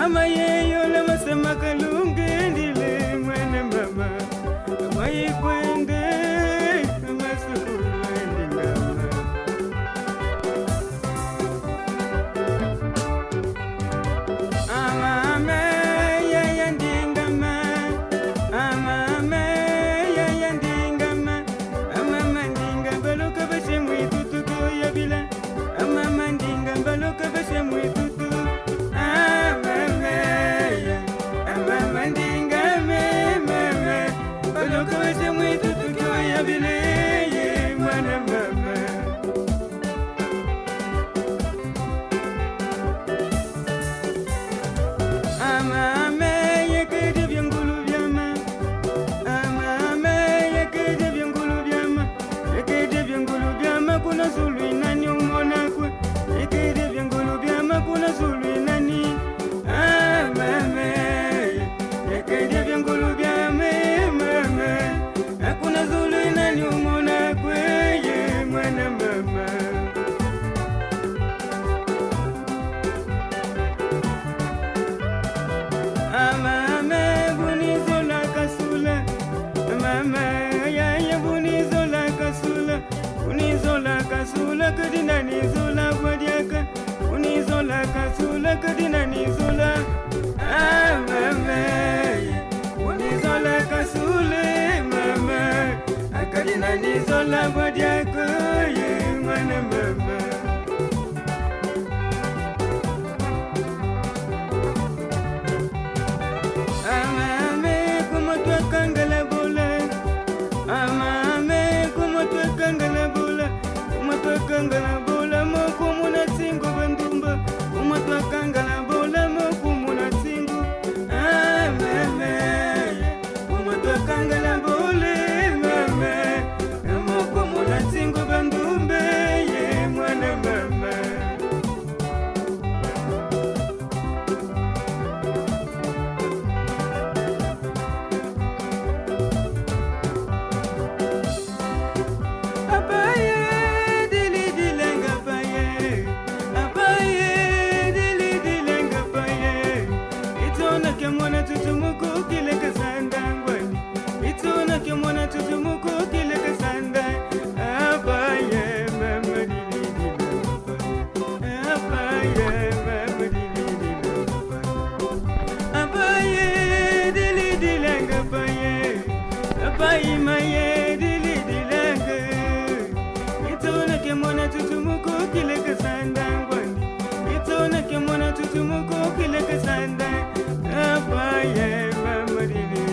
mama yeyo la masema kalunge ndile mwana mama mama yikwende Kasula kadina nizula gwadiaka unizola kasula kadina nizula mama unizola kasule mama akadina nizola gwadiaka ye mwana mama amame kumotwa kangala bola amame kumotwa kangala bola kangala bola moko muna tingo bandumba umatwa kangala bola moko muna tingo mama umatwa kangala bola mama moko muna tingo bandumba ye mwana mama mwana tutumuko kile kasanda abaye mama dili abaye mama dili abaye dili dilanga abaye maye dili dilanga itona ke mwana tutumuko kile kasanda ngwani itona ke mwana tutumuko kile kasanda abaye mama dili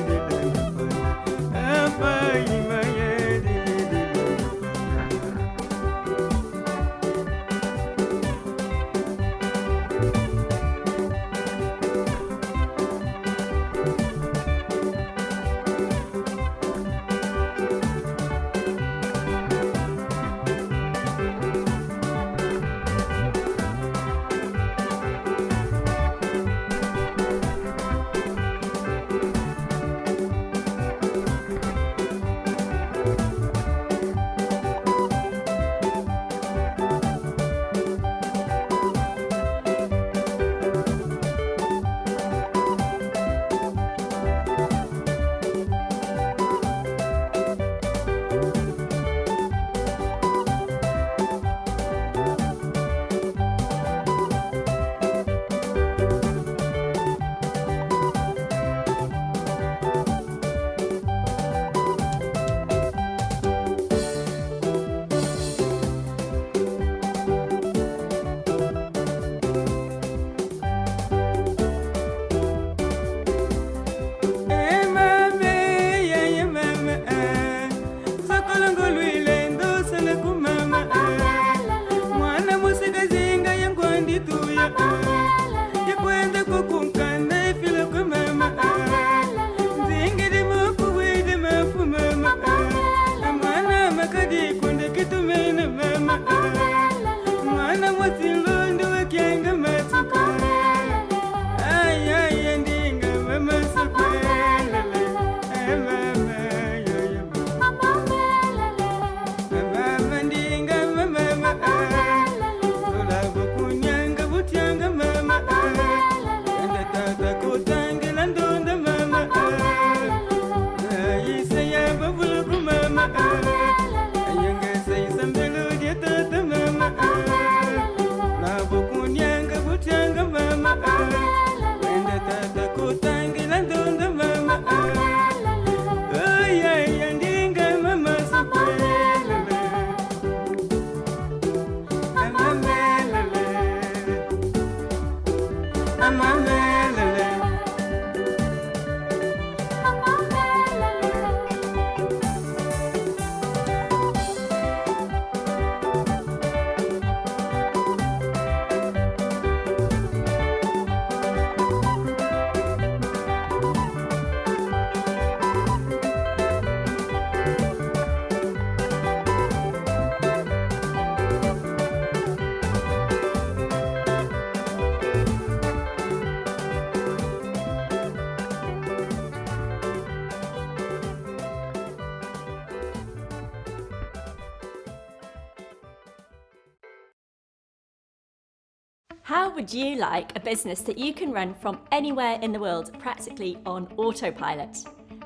How would you like a business that you can run from anywhere in the world practically on autopilot?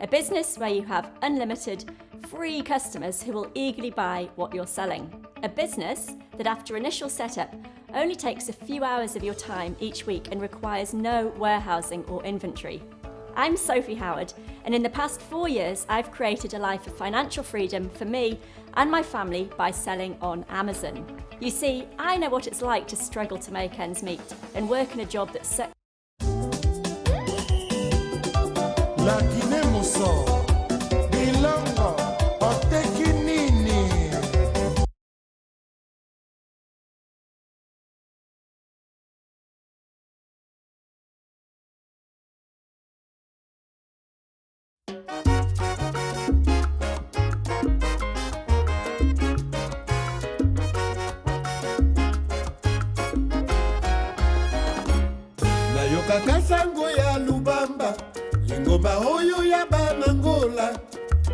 A business where you have unlimited, free customers who will eagerly buy what you're selling. A business that after initial setup only takes a few hours of your time each week and requires no warehousing or inventory. I'm Sophie Howard, and in the past 4 years, I've created a life of financial freedom for me and my family by selling on Amazon. You see, I know what it's like to struggle to make ends meet and work in a job that's so... Kakasango ya Lubamba, lingomba oyo ya Banangola,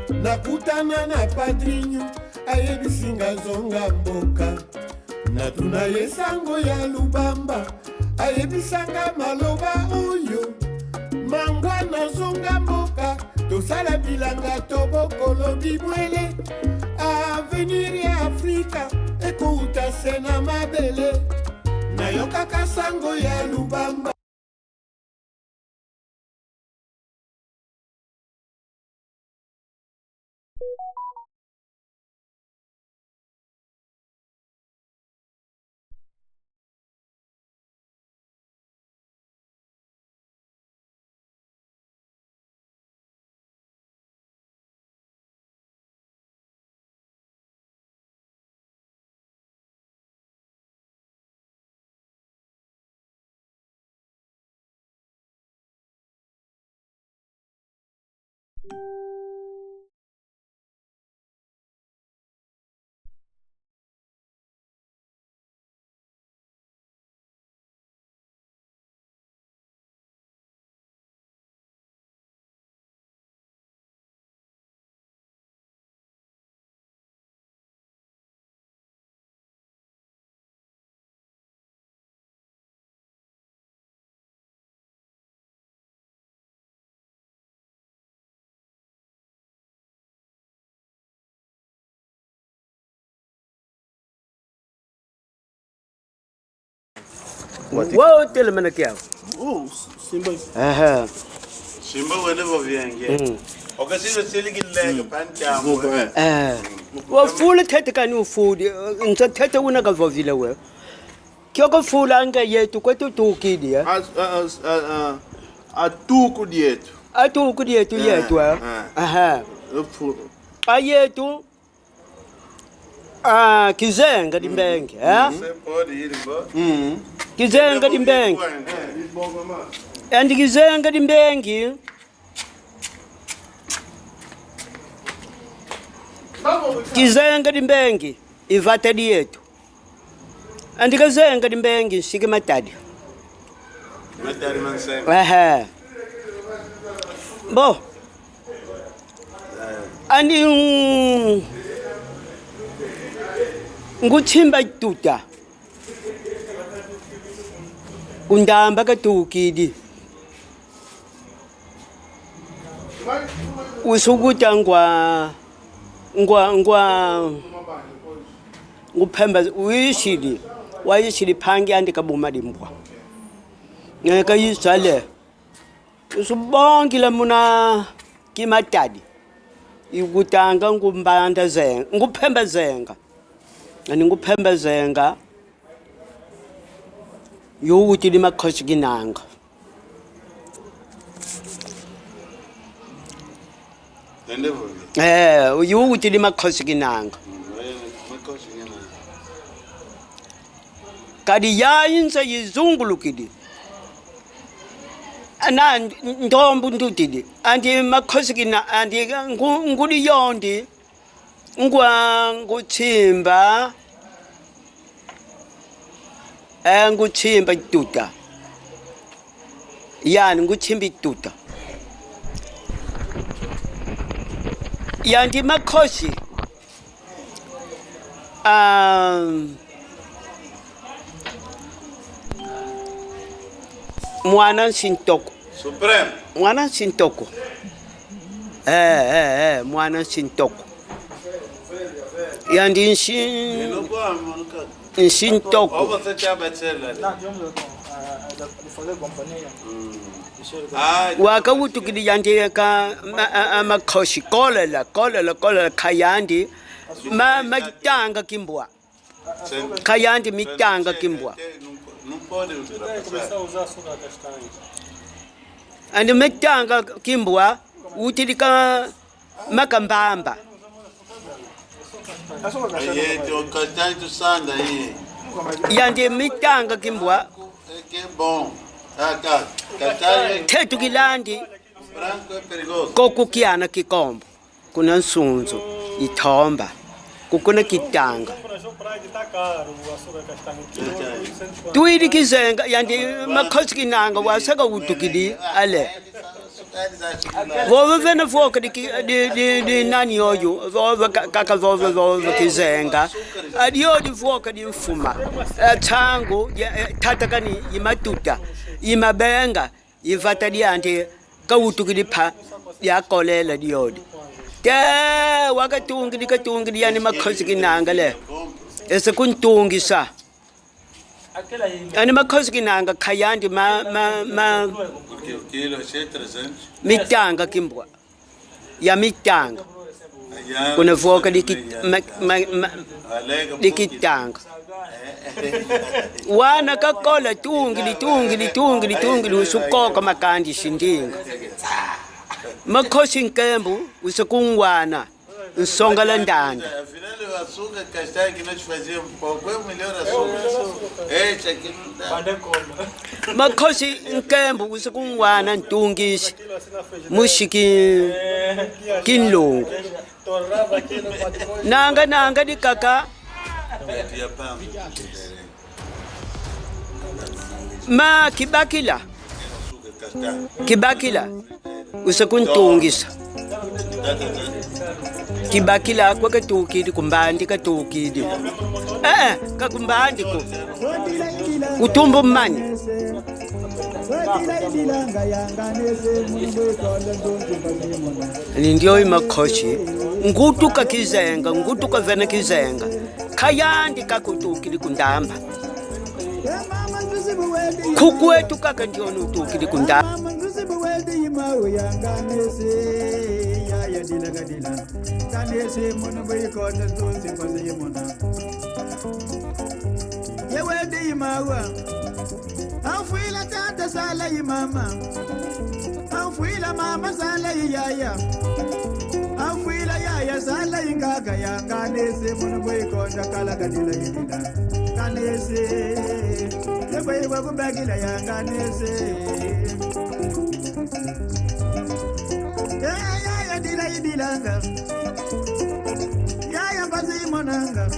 nakutana na Padrinho, ayebisinga zonga mboka. Natuna yesango ya Lubamba, ayebisanga maloba oyo, mangwana zonga mboka, tosala bilanga tobokolo bibwele, avenir ya Afrika, ekouta sena mabele, nayoka kasango ya Lubamba. Wow, tell me now. Oh, Simba. Aha. Simba whenever vienge. Okasilo seligi leg panja. Wa full tete kanu food. Nsa tete una ka vovile we. Kyoko full anga yetu kwetu tukidi ya. Atuku dietu. Atuku dietu yetu. Aha. Ayetu. Kizenga dimbenge, Kizenga dimbenge. And kizenga dimbenge. Kizenga dimbenge ivata dietu. And kizenga dimbenge shike matadi. Matadi manse. Aha. Bo. And nguchimba tuta undamba katukidi usukuta nguphemba uyishili phangi andikabuma limbwa ngeke yizale usubongile muna kimatadi ikutanga ngumbanda zenga nguphemba zenga ani nguphemba zenga yokuthi limakhosi kinanga yokuthi limakhosi kinanga kadi yayinza yizungulukidi ana ndombu ndudidi andi makhosi kina andi nguli yondi nguchimba nguchimba ituta yani nguchimba ituta yandi makhosi mwana sintoko. Supreme. Mwana sintoko. Mwana sintoko. Yandi nsintoko. Waka wutukidi yandi ka makhoshi kolela khayandi mitanga kimbwa. Khayandi mitanga kimbwa. Andi mitanga kimbwa utilika makambamba. Yandi mitanga kimbwa. Tetu kilandi kokukiana kikombo kuna nsunzu ithomba kukuna kitanga tuidi kizenga yandi makhosi kinanga wasaka utukidi ale vovo vena voka di nani yoyo vovo kaka vovo kizenga adiyo di voka di mfuma tangu tatakani imatuta imabenga ivata diante kautukidi pa yakolela diyodi te wakatungi yani makhosi kinanga le ese kuntungisa ani makhosi kinanga khayandi mitanga kimbwa ya mitanga kuna voka dikitanga wana kakola tungili usukoka makandi shindinga makhosi nkembu usakungwana nsongala ndanda makhosi nkembu usakungwana ntungisi mushiki kinlungu nanga dikaka ma kibakila usakuntungisa kibakila kwa katukidi kumbandi katukidi kakumbandi ko utumbu mmani nindio imakhoshi ngutuka kizenga ngutuka vena kizenga khayandi kakutukidi kundamba kukwetu kaka ndio nutukidi kundamba Afuila tata sala yi mama, afuila mama sala yi yaya, afuila yaya sala yi gaga ya kanese munu boy konda kala gadila yidila kanese ye boy babu bagila ya kanese ya dila yidilanga ya bazi monanga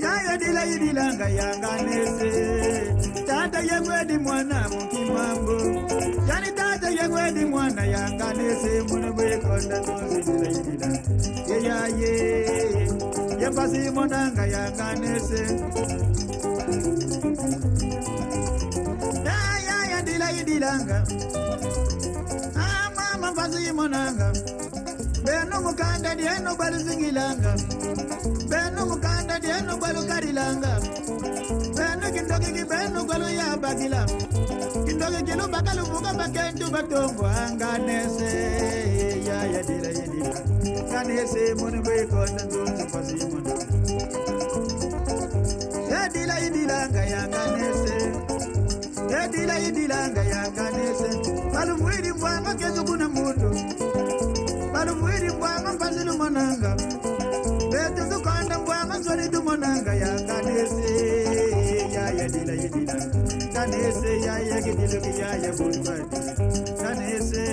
ya dila yidilanga ya kanese tata yengwedi mwana mukimambo yani tata yengwedi mwana ya kanese munu boy konda tozidila yidila ye bazi monanga ya kanese ya dila yidilanga mama bazi monanga beno mukanda dieno balu zingilanga beno mukanda dieno balu karilanga beno kindoki kibeno balu ya bagila kindoki kilu bakalu buka bakentu batombo anganese ya dila kanese munu boy konda tunzi bazi monanga ya dila yidilanga ya kanese yidilanga ya kanese balu mwiri mwanga kezu kuna mundu balu mwiri mwanga mpazilu monanga betu zukanda mwanga zori du monanga ya kanese ya dila kanese ya gidilu ya bunbadi kanese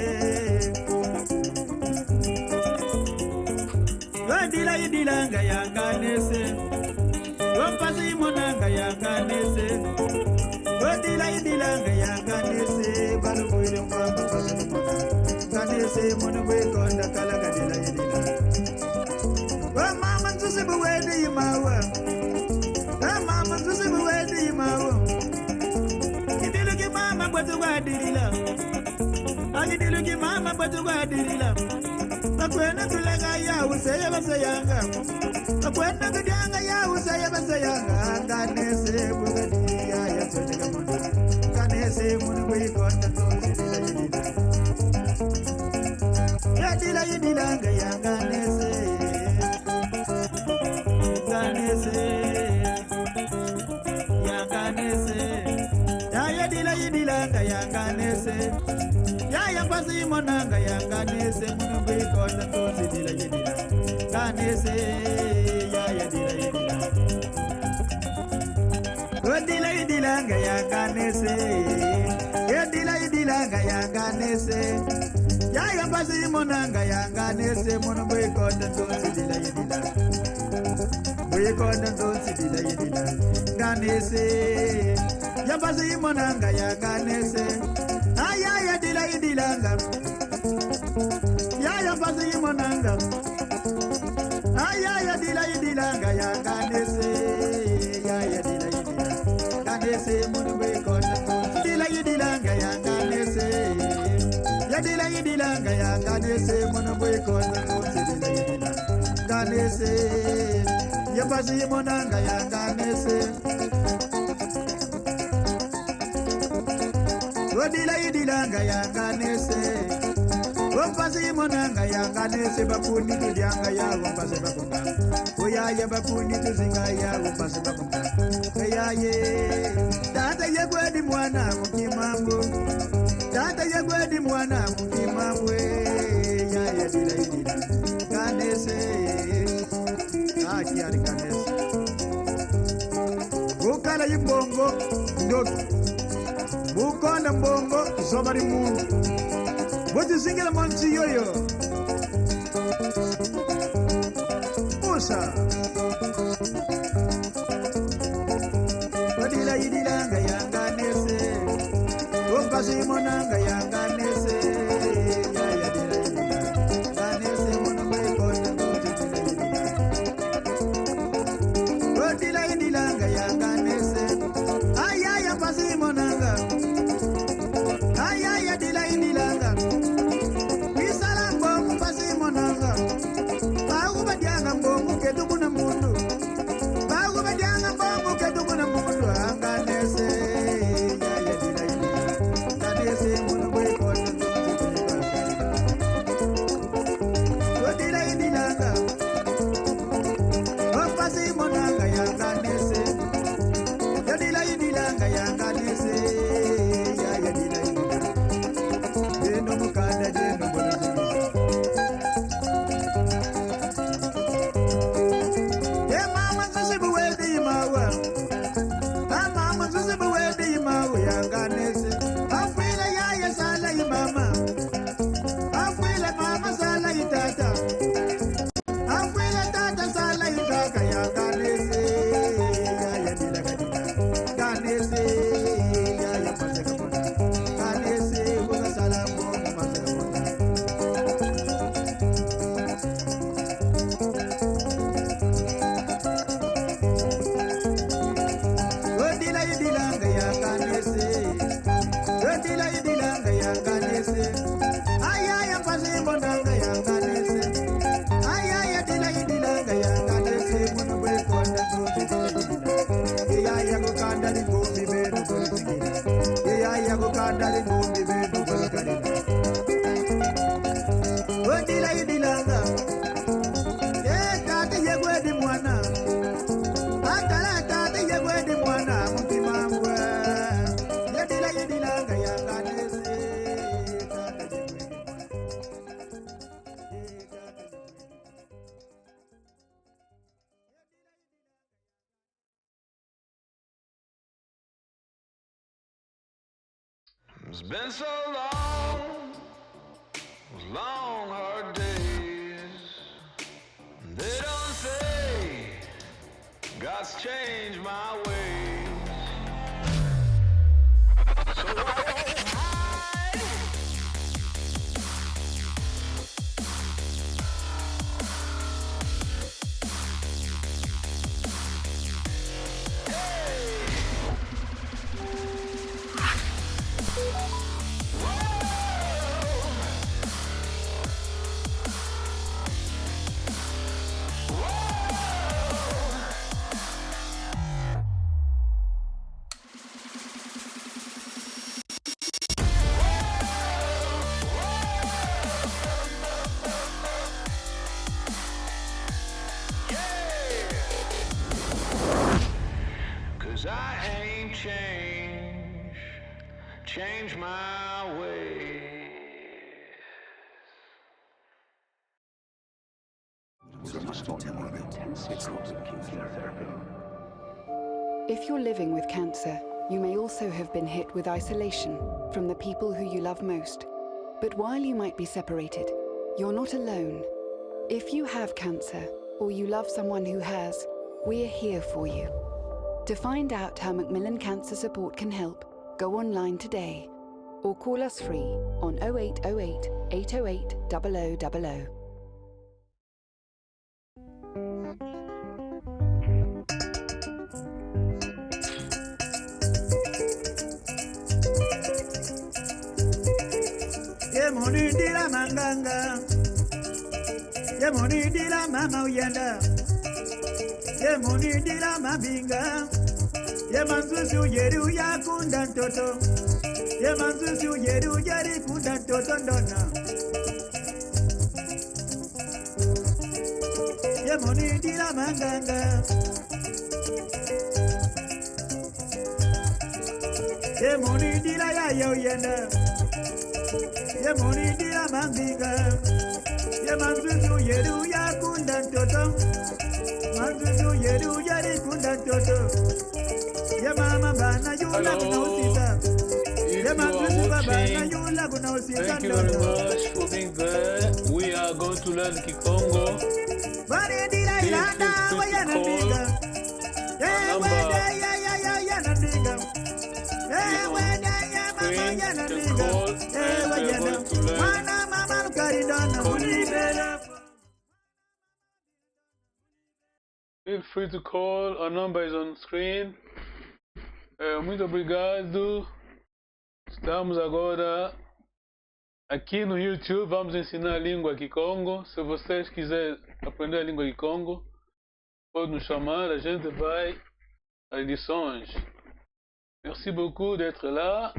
yidilanga ya kanese mpazi monanga ya kanese yidilanga ya kanese balu mwiri mwanga mpazilu monanga kanese munu boy konda kala gadila yidila mama nzusi buwedi imawa mama nzusi buwedi imawa kidilu idiluki mama batuwa dirila. Bakwena kulega ya usaya basayanga. Bakwena kudianga ya usaya basayanga. Kanese bugadi ya sonega mona. Kanese munu bui konta tosi dila yidilanga ya kanese. Kanese ya kanese. Ya yidilanga ya kanese. Ya pasi monanga ya kanese munu bui konta tosi dila yidila. Kanese ya dila yidila. Dila yidilanga ya kanese. Ya dila yidilanga ya kanese. Ya pasi monanga ya kanese munu bui konta tosi dila yidila. Bui konta tosi dila yidila. Kanese. Ya pasi monanga ya kanese. Ya dila yidilanga. Ya pasi monanga. Ya dila yidilanga ya kanese. Ya dila yidila. Kanese munu bui konta tosi dila yidilanga ya kanese. Ya dila yidilanga ya kanese munu bui konta tosi dila yidila. Kanese. Ya pasi monanga ya kanese. Dila yidilanga ya kanese. Pasi monanga ya kanese bakuni tudianga ya pasi bakunga. Oya ya bakuni tuzinga ya pasi bakunga. Oya ye. Tata ye kwedi mwana mukimambo. Tata ye kwedi mwana mukimambo. Ya dila yidila. Kanese. Kiari kanese. Bukala yimbongo ndoki. Bukonda mbongo zobari muru. Bote singela manti yoyo. Musa. Wadila yidilanga yanga nese. Opasi monanga yanga nese. Ya dila yidila. Kanese mona mwe konta kote dila yidila. Wadila yidilanga yanga nese. Ya pasi monanga. Ya dila yidilanga. Wisala mbongu pasi monanga. Bagu badianga mbongu kedumu na mundu. Bagu badianga mbongu kedumu na mundu. Anganese. Ya dila yidila. Kanese munu bui konta tosi dila yidilanga. Pasi monanga ya kanese. Ya dila yidilanga ya kanese. Ya dila yidila. Deno mukanda deno bolazini. Ya mama zusibu wedi mawa. Mama zusibu wedi mawa ya kanese. Afwile ya sala yi mama. Afwile mama sala yi tata. Afwile tata sala yi kaka ya kanese. Ya dila kadila. Kanese. Ya paseka mona. Kanese buka salamu paseka mona. Dila yidilanga ya kanese. Dila yidilanga ya kanese. Ya pasi monanga ya kanese. Ya dila yidilanga ya kanese munu bui konta tosi dila yidila. Ya kukanda ni ngumi benu kolizingila. Ya kukanda ni ngumi benu kolikarila. Dila yidilanga. Tata ye kwedi mwana. Atala tata ye kwedi mwana mukimambwe. Ya dila yidilanga ya kanese. Tata ye kwedi mwana. It's been so long, long hard days. They don't say God's changed my ways. So I won't hide. Hey. Whoa. I ain't change my ways. If you're living with cancer, you may also have been hit with isolation from the people who you love most. But while you might be separated, you're not alone. If you have cancer, or you love someone who has, we're here for you. To find out how Macmillan Cancer Support can help, go online today or call us free on 0808 808 0000. Yemoni dila manganga, yemoni dila mama uyenda, yemoni dila mabinga, yemanzuzu yeru ya kunda ntoto, yemanzuzu yeru yari kunda ntoto ndona. Yemoni dila manganga, yemoni dila ya uyenda. Yemoni dila mambinga, yemanzuzu yeru ya kunda ntoto, manzuzu yeru yari kunda ntoto. Yemama bana yula kuna usisa, yemanzuzu bana yula kuna usisa. Thank you very much for being there. We are going to learn Kikongo. Bani dila ilanda wayana binga, wede yana binga, wede mama yana binga. Feel free to call, our number is on screen. Muito obrigado. Estamos agora aqui no YouTube, vamos ensinar a língua Kikongo. Se vocês quiserem aprender a língua Kikongo, pode nos chamar, a gente vai às lições. Merci beaucoup d'être là.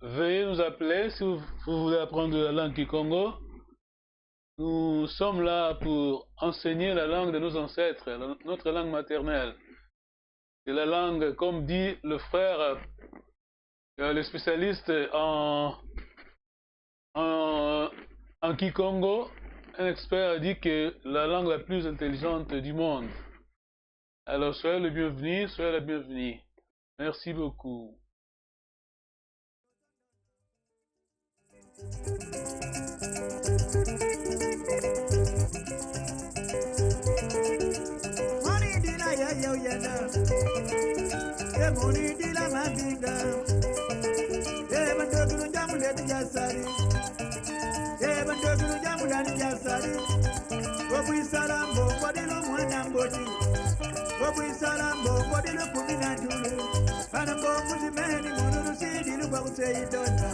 Veuillez nous appeler si vous voulez apprendre la langue Kikongo. Nous sommes là pour enseigner la langue de nos ancêtres, notre langue maternelle. C'est la langue, comme dit le frère, le spécialiste en Kikongo, un expert a dit que la langue la plus intelligente du monde. Alors soyez le bienvenu, soyez la bienvenue. Merci beaucoup. Money dila ya yenda, money dila mabinga, bandogulu jamule dijasari, bandogulu jamule dijasari, wabuisalambo wadilo mwanamboti, wabuisalambo wadilo kuminatulu, anambo muzimeni munuru sidilu kwa kuseyidona.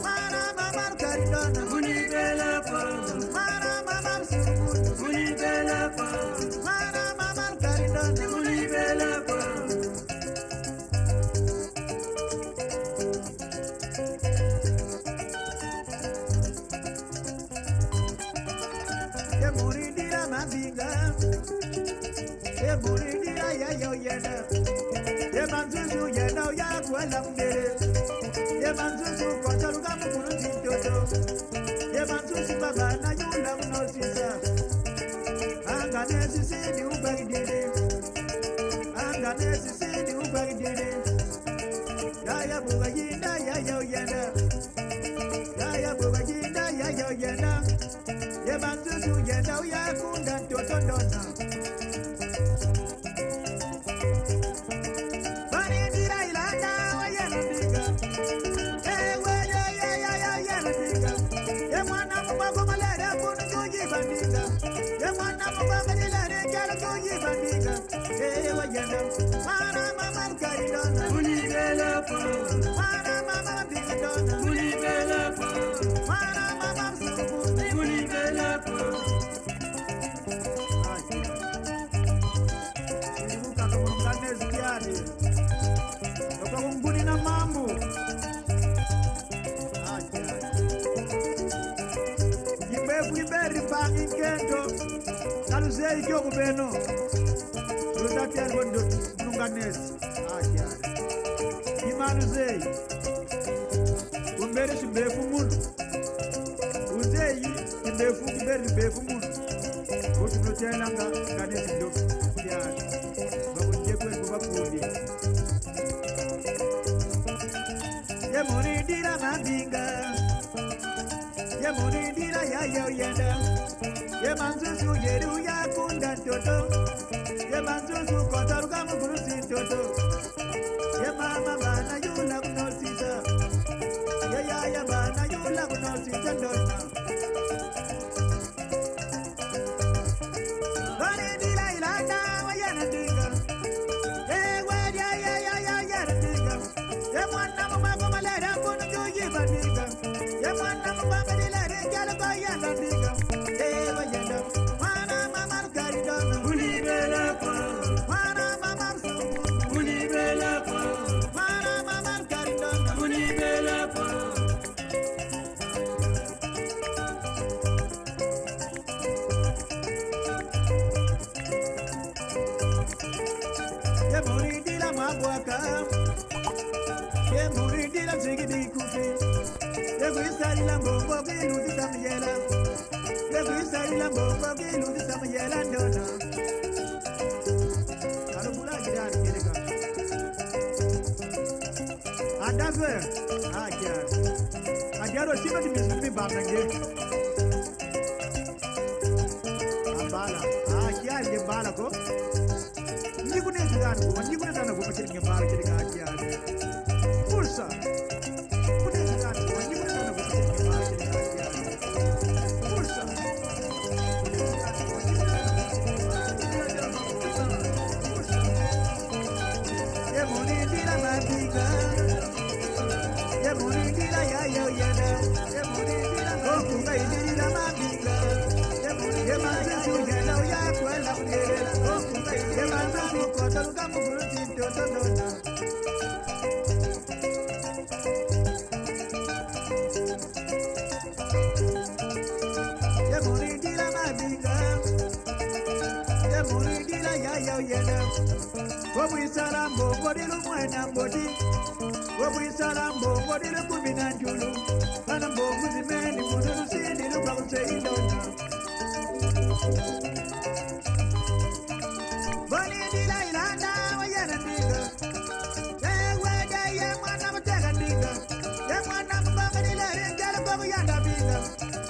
Mana mama karidona munibela pa, mana mama surukutu munibela pa, mana mama karidona munibela pa. Ye muridira mabinga, ye muridira ya yenda, ye manzuzu yenda ya kwala mdere. Yemanzuzu konjaruga mukuru tindodo, yemanzuzu baba na yula munosisa. Angane sisi ubagidire, angane sisi ubagidire. Yaya buga yinda yaya yenda, yaya buga yinda yaya yenda. Yemanzuzu yenda uya kunda totondona. Uzei kyo kubeno. Uzati albondo nunganes. Akyari. Imanu zei. Umbere shimbefu munu. Uzei shimbefu kumbere shimbefu munu. Kuti notelanga kanesi ndo. Akyari. Bakunje kwetu bakundi. Yemunindira mambinga. Yemunindira yayo yenda. Yemanzuzu yeru yakunda toto. Yemanzuzu kotaruka mugurusi toto. Yemama bana yula kunosisa. Yeyaya bana yula kunosisa ndona. Vanindira ilanda wayana dinga. Yewe ya dinga. Yemwana mumako malera kunu yuyi bandinga. Yemwana mumako dilere kyala bayana dinga. Yewe yenda. Mwana mama karidona. Ulibela kwa. Mwana mama sumu. Ulibela kwa. Mwana mama karidona. Ulibela kwa. Yemunindira mabwaka. Yemunindira zigidi kufi. Yeguisalila mbongo kiluti samyela. Yeguisalila mbongo kiluti samyela ndona. Alubula jirani kirika. Adazwe. Akyar. Akyaro shima di mizumi bangange. Ambala. Akyar ye bala ko. Nikune jirani ko. Nikune tana ko machiri ngembala kirika akyar. Pulsa. Nikune jirani ko. Nikune tana ko machiri ngembala kirika akyar. Pulsa. Yemunindira mambinga. Yemunindira yayo yenda. Yemunindira kokunga indirira mambinga. Yemanzuzu yenda uyakwela kunyerera. Yemanzuzu kotaruka mugurusi toto ndona. Yemunindira mambinga. Yemunindira yayo yenda. Wabwisala mbongo dilu mwena mbodi. Wabwisala mbongo dilu kumina njulu. Ana mbongo zimeni munulu sindilu kakuse indona. Vanindira ilanda wayana ndiga. Ewede ye mwana mutega ndiga. Ye mwana mbongo dilere njala mbongo yanda biga.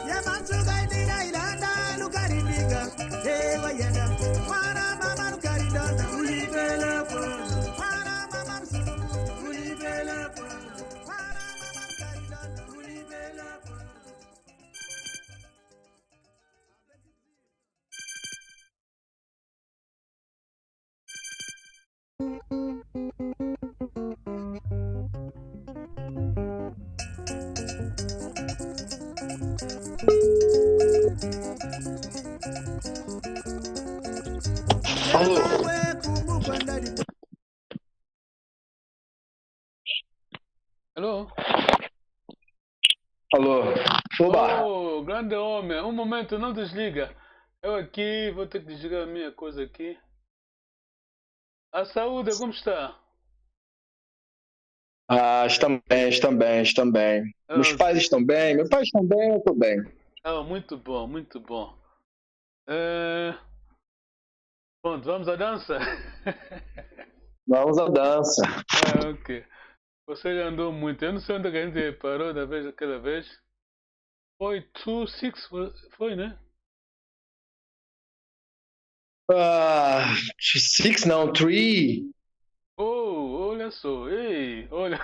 Ye mansuga indira ilanda lukari ndiga. Ewa yenda. Mwana mama lukari ndona. Ulibela kwa. Mwana mama msumu. Ulibela kwa. Mwana mama lukari ndona. Ulibela kwa. Yewe kumbuka ndani. Alô? Alô? Oba! Oh, grande homem. Um momento, não desliga. Eu aqui vou ter que desligar a minha coisa aqui. A saúde, como está? Ah, estão bem, estão bem. Meus pais estão bem, meus pais estão bem, eu estou bem. Ah, muito bom, muito bom. Pronto, vamos à dança? Vamos à dança. Ah, ok. Você já andou muito. Eu não sei onde é que a gente parou aquela vez. Foi 2-6, foi, né? Ah, 6 não, 3. Oh, olha só. Ei, olha.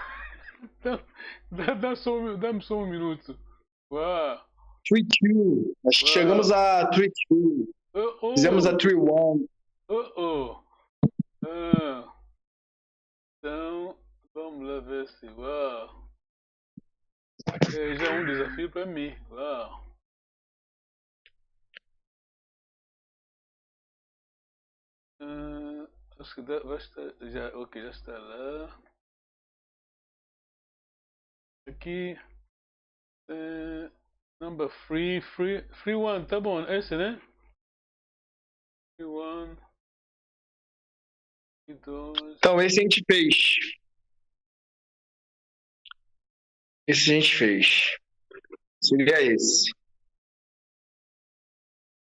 Dá-me só um minuto. Uau. 3-2. Nós Uau. chegamos a 3-2. Oh. Fizemos a 3-1. Oh. Ah. Então, vamos lá ver se. Uau. Já é um desafio para mim. Uau. Acho que vai estar. Já, ok, já está lá. Aqui. Number free one, tá bom, esse, né? Free 1. Free 2. Então, esse a gente fez. Esse a gente fez. Seria esse.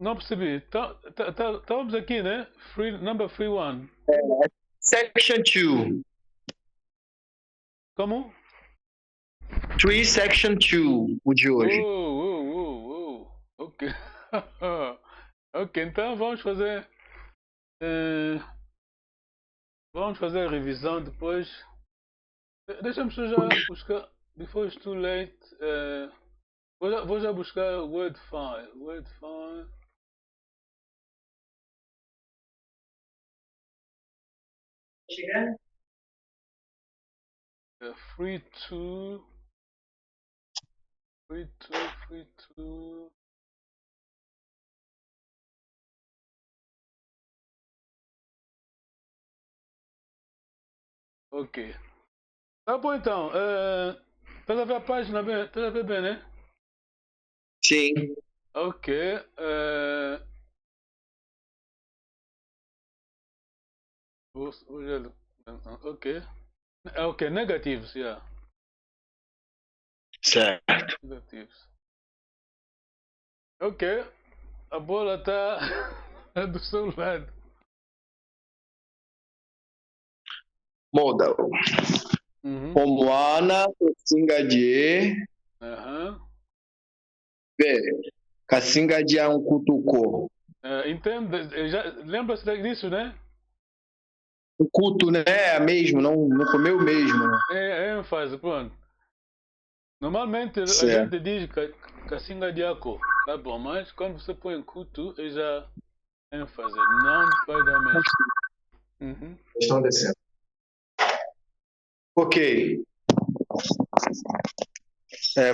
Não percebi. Estamos aqui, né? Number free 1. Section 2. Como? 3 Section 2, o de hoje. Ok. Ok, então vamos fazer. Vamos fazer a revisão depois. Deixa-me já buscar. Before it's too late. Vou já buscar Word file. Word file. Free 2. Free 2. Ok. Tá bom então. Estás a ver a página bem? Estás a ver bem, né? Sim. Ok. Ok. Ok, negatives, yeah. Certo. Negativos. Ok. A bola está do seu lado. Modal. Omwana Kasingadie. Kasingadie Nkutuko. Entende? Lembra-se disso, né? O culto, né? É mesmo, não comeu mesmo. É ênfase, pronto. Normalmente certo. A gente diz Kasingadieako, tá bom? Mas quando você põe culto, é já ênfase, não vai dar mesmo. Estão descendo. Ok.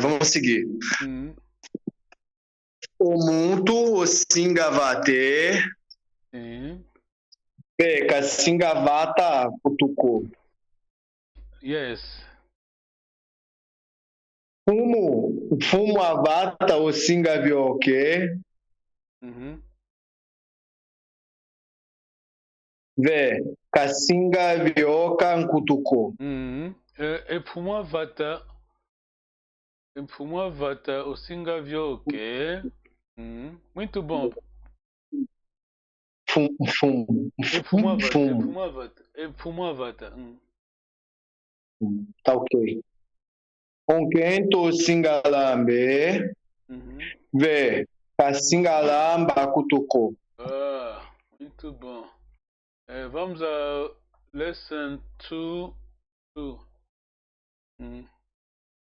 Vamos seguir. Omuntu Osingavate. Kasingavata Kutuko. Yes. Fumo Avata Osingavioke. Kasingavioka Nkutuko. Epfumavata Osingavioke. Muito bom. Epfumavata. Tá ok. Onkento Singalambe. Kasingalamba Kutuko. Muito bom. Vamos a lesson 2.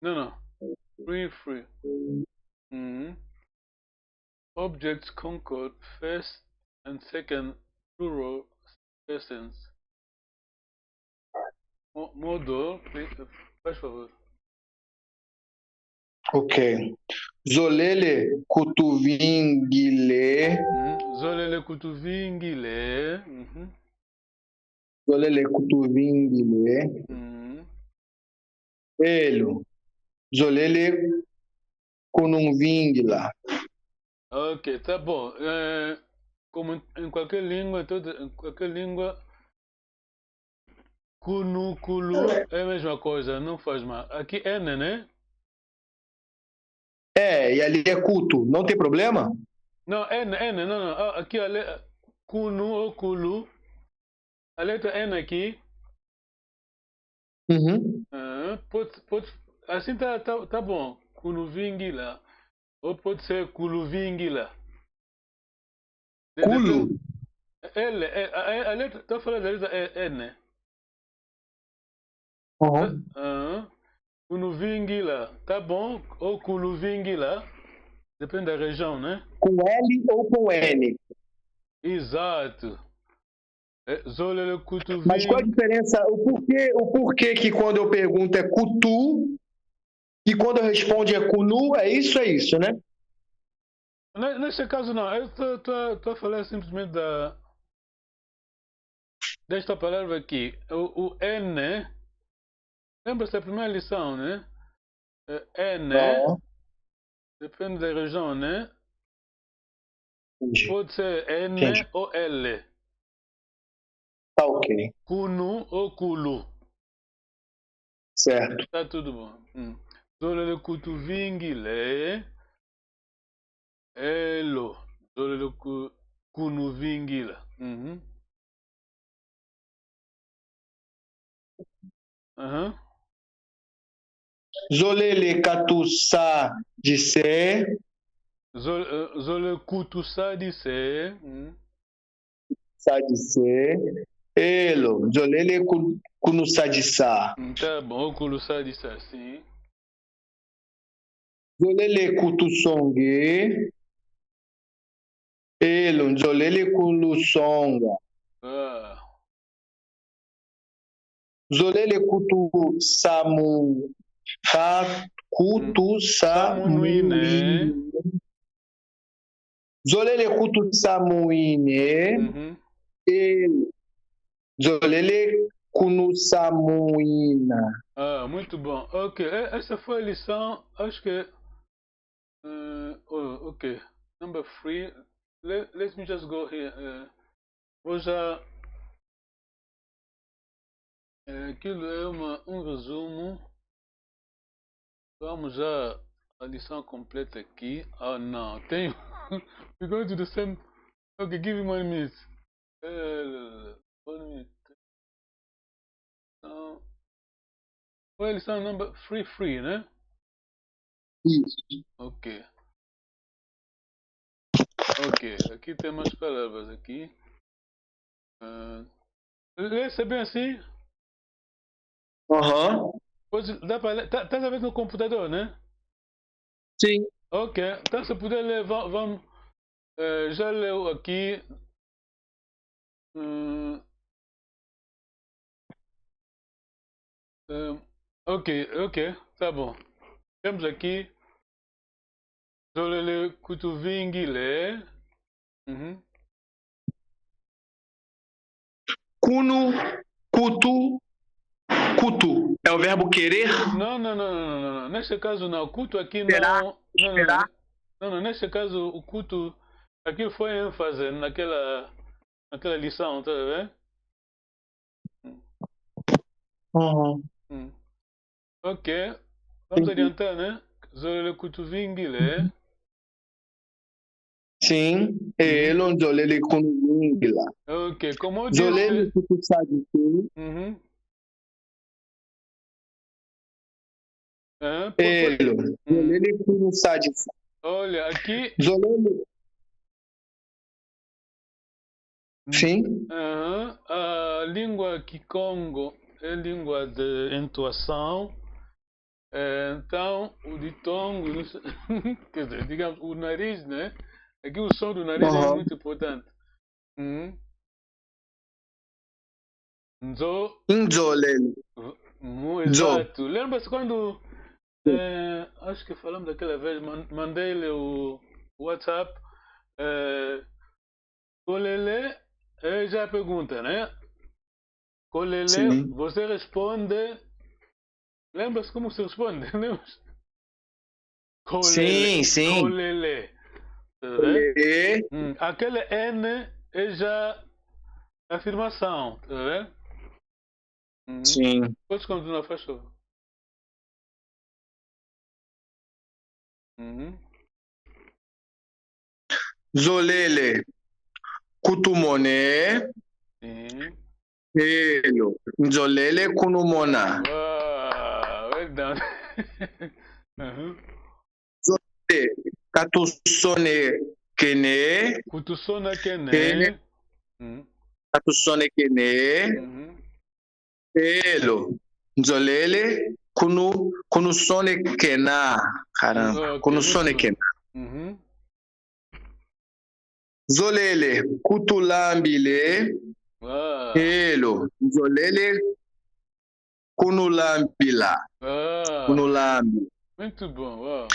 Não. Free. Objects concord first and second plural persons. Modo, faz favor. Ok. Zolele Kutuvingile. Zolele Kutuvingile. Zolele Kutuvingile. Elo. Zolele Kunumvingila. Ok, tá bom. Como em qualquer língua, Kunu, Kulu é a mesma coisa, não faz mal. Aqui é N, né? E ali é culto, não tem problema? Não, N, não. Aqui a letra Kunu ou Kulu, a letra N aqui. Pode, assim tá bom. Kunuvingila. Ou pode ser Kuluvingila. Kulu? A letra, tá falando da letra N. Kunuvingila, tá bom? Ou Kuluvingila. Depende da região, né? Com L ou com N? Exato. Zolele Kutuving. Mas qual a diferença? O porquê que quando eu pergunto é Kutu e quando eu respondo é Kunu, é isso, né? Nesse caso não, eu estou a falar simplesmente desta palavra aqui. O N, lembra-se da primeira lição, né? N, depende da região, né? Pode ser N Entendi. ou L. Tá ok. Kunu ou Kulu. Certo. Tá tudo bom. Zolele kutu vingile. Elo. Zolele kunu vingila. Zolele katusa disse. Zole kutu sa disse. Sa disse. Elo. Zolele kunu sa dissa. Tá bom, o Kulu sa disse assim. Zolele kutu songe. Elo. Zolele kulu songa. Zolele kutu samu. Kutu samuine. Zolele kutu samuine. Zolele kunu samuina. Muito bom. Ok, essa foi a lição. Acho que. Ok. Number 3. Let me just go here. Vou já. Aquilo é um resumo. Vamos já a lição completa aqui. Não, tenho. We're going to the same. Okay, give me 1 minute. 1 minute. Foi a lição number 3, né? Isso. Ok. Ok, aqui tem mais palavras aqui. Lê bem assim? Dá para ler? Tá a ver no computador, né? Sim. Ok, então se puder ler, vamos. Já leu aqui. Ok, tá bom. Temos aqui. Zolele kutuvingile. Kunu, kutu, kutu. É o verbo querer? Não. Neste caso não. Kutu aqui Será? não. Não. Neste caso o kutu. Aquilo foi ênfase naquela lição, tá vendo? Ok. Vamos adiantar, né? Zolele kutuvingile. Sim. Elo zolele kunuvingila. Ok, como eu disse. Zolele kutu sadise. Elo. Zolele kunu sadise. Olha, aqui. Zolele. Sim. A língua Kikongo é língua de entoação. Então, o ditongo, quer dizer, digamos, o nariz, né? Aqui o som do nariz é muito importante. Nzolele. Exato. Lembra-se quando. Acho que falamos daquela vez, mandei-lhe o WhatsApp. Colele é já a pergunta, né? Colele, sim. você responde. Lembra-se como se responde? Sim. Colele. Colele. Aquele N é já afirmação, tá vendo? Sim. Pode continuar, faz favor. Zolele kutumone. Elo. Nzolele kunumona. Well done. Zolele katusone kene. Kutusona kene. Katusone kene. Elo. Nzolele kunusone kena. Caramba. Kunusone kena. Zolele kutulambile. Elo. Nzolele kunulambila. Kunulambi. Muito bom. Wow.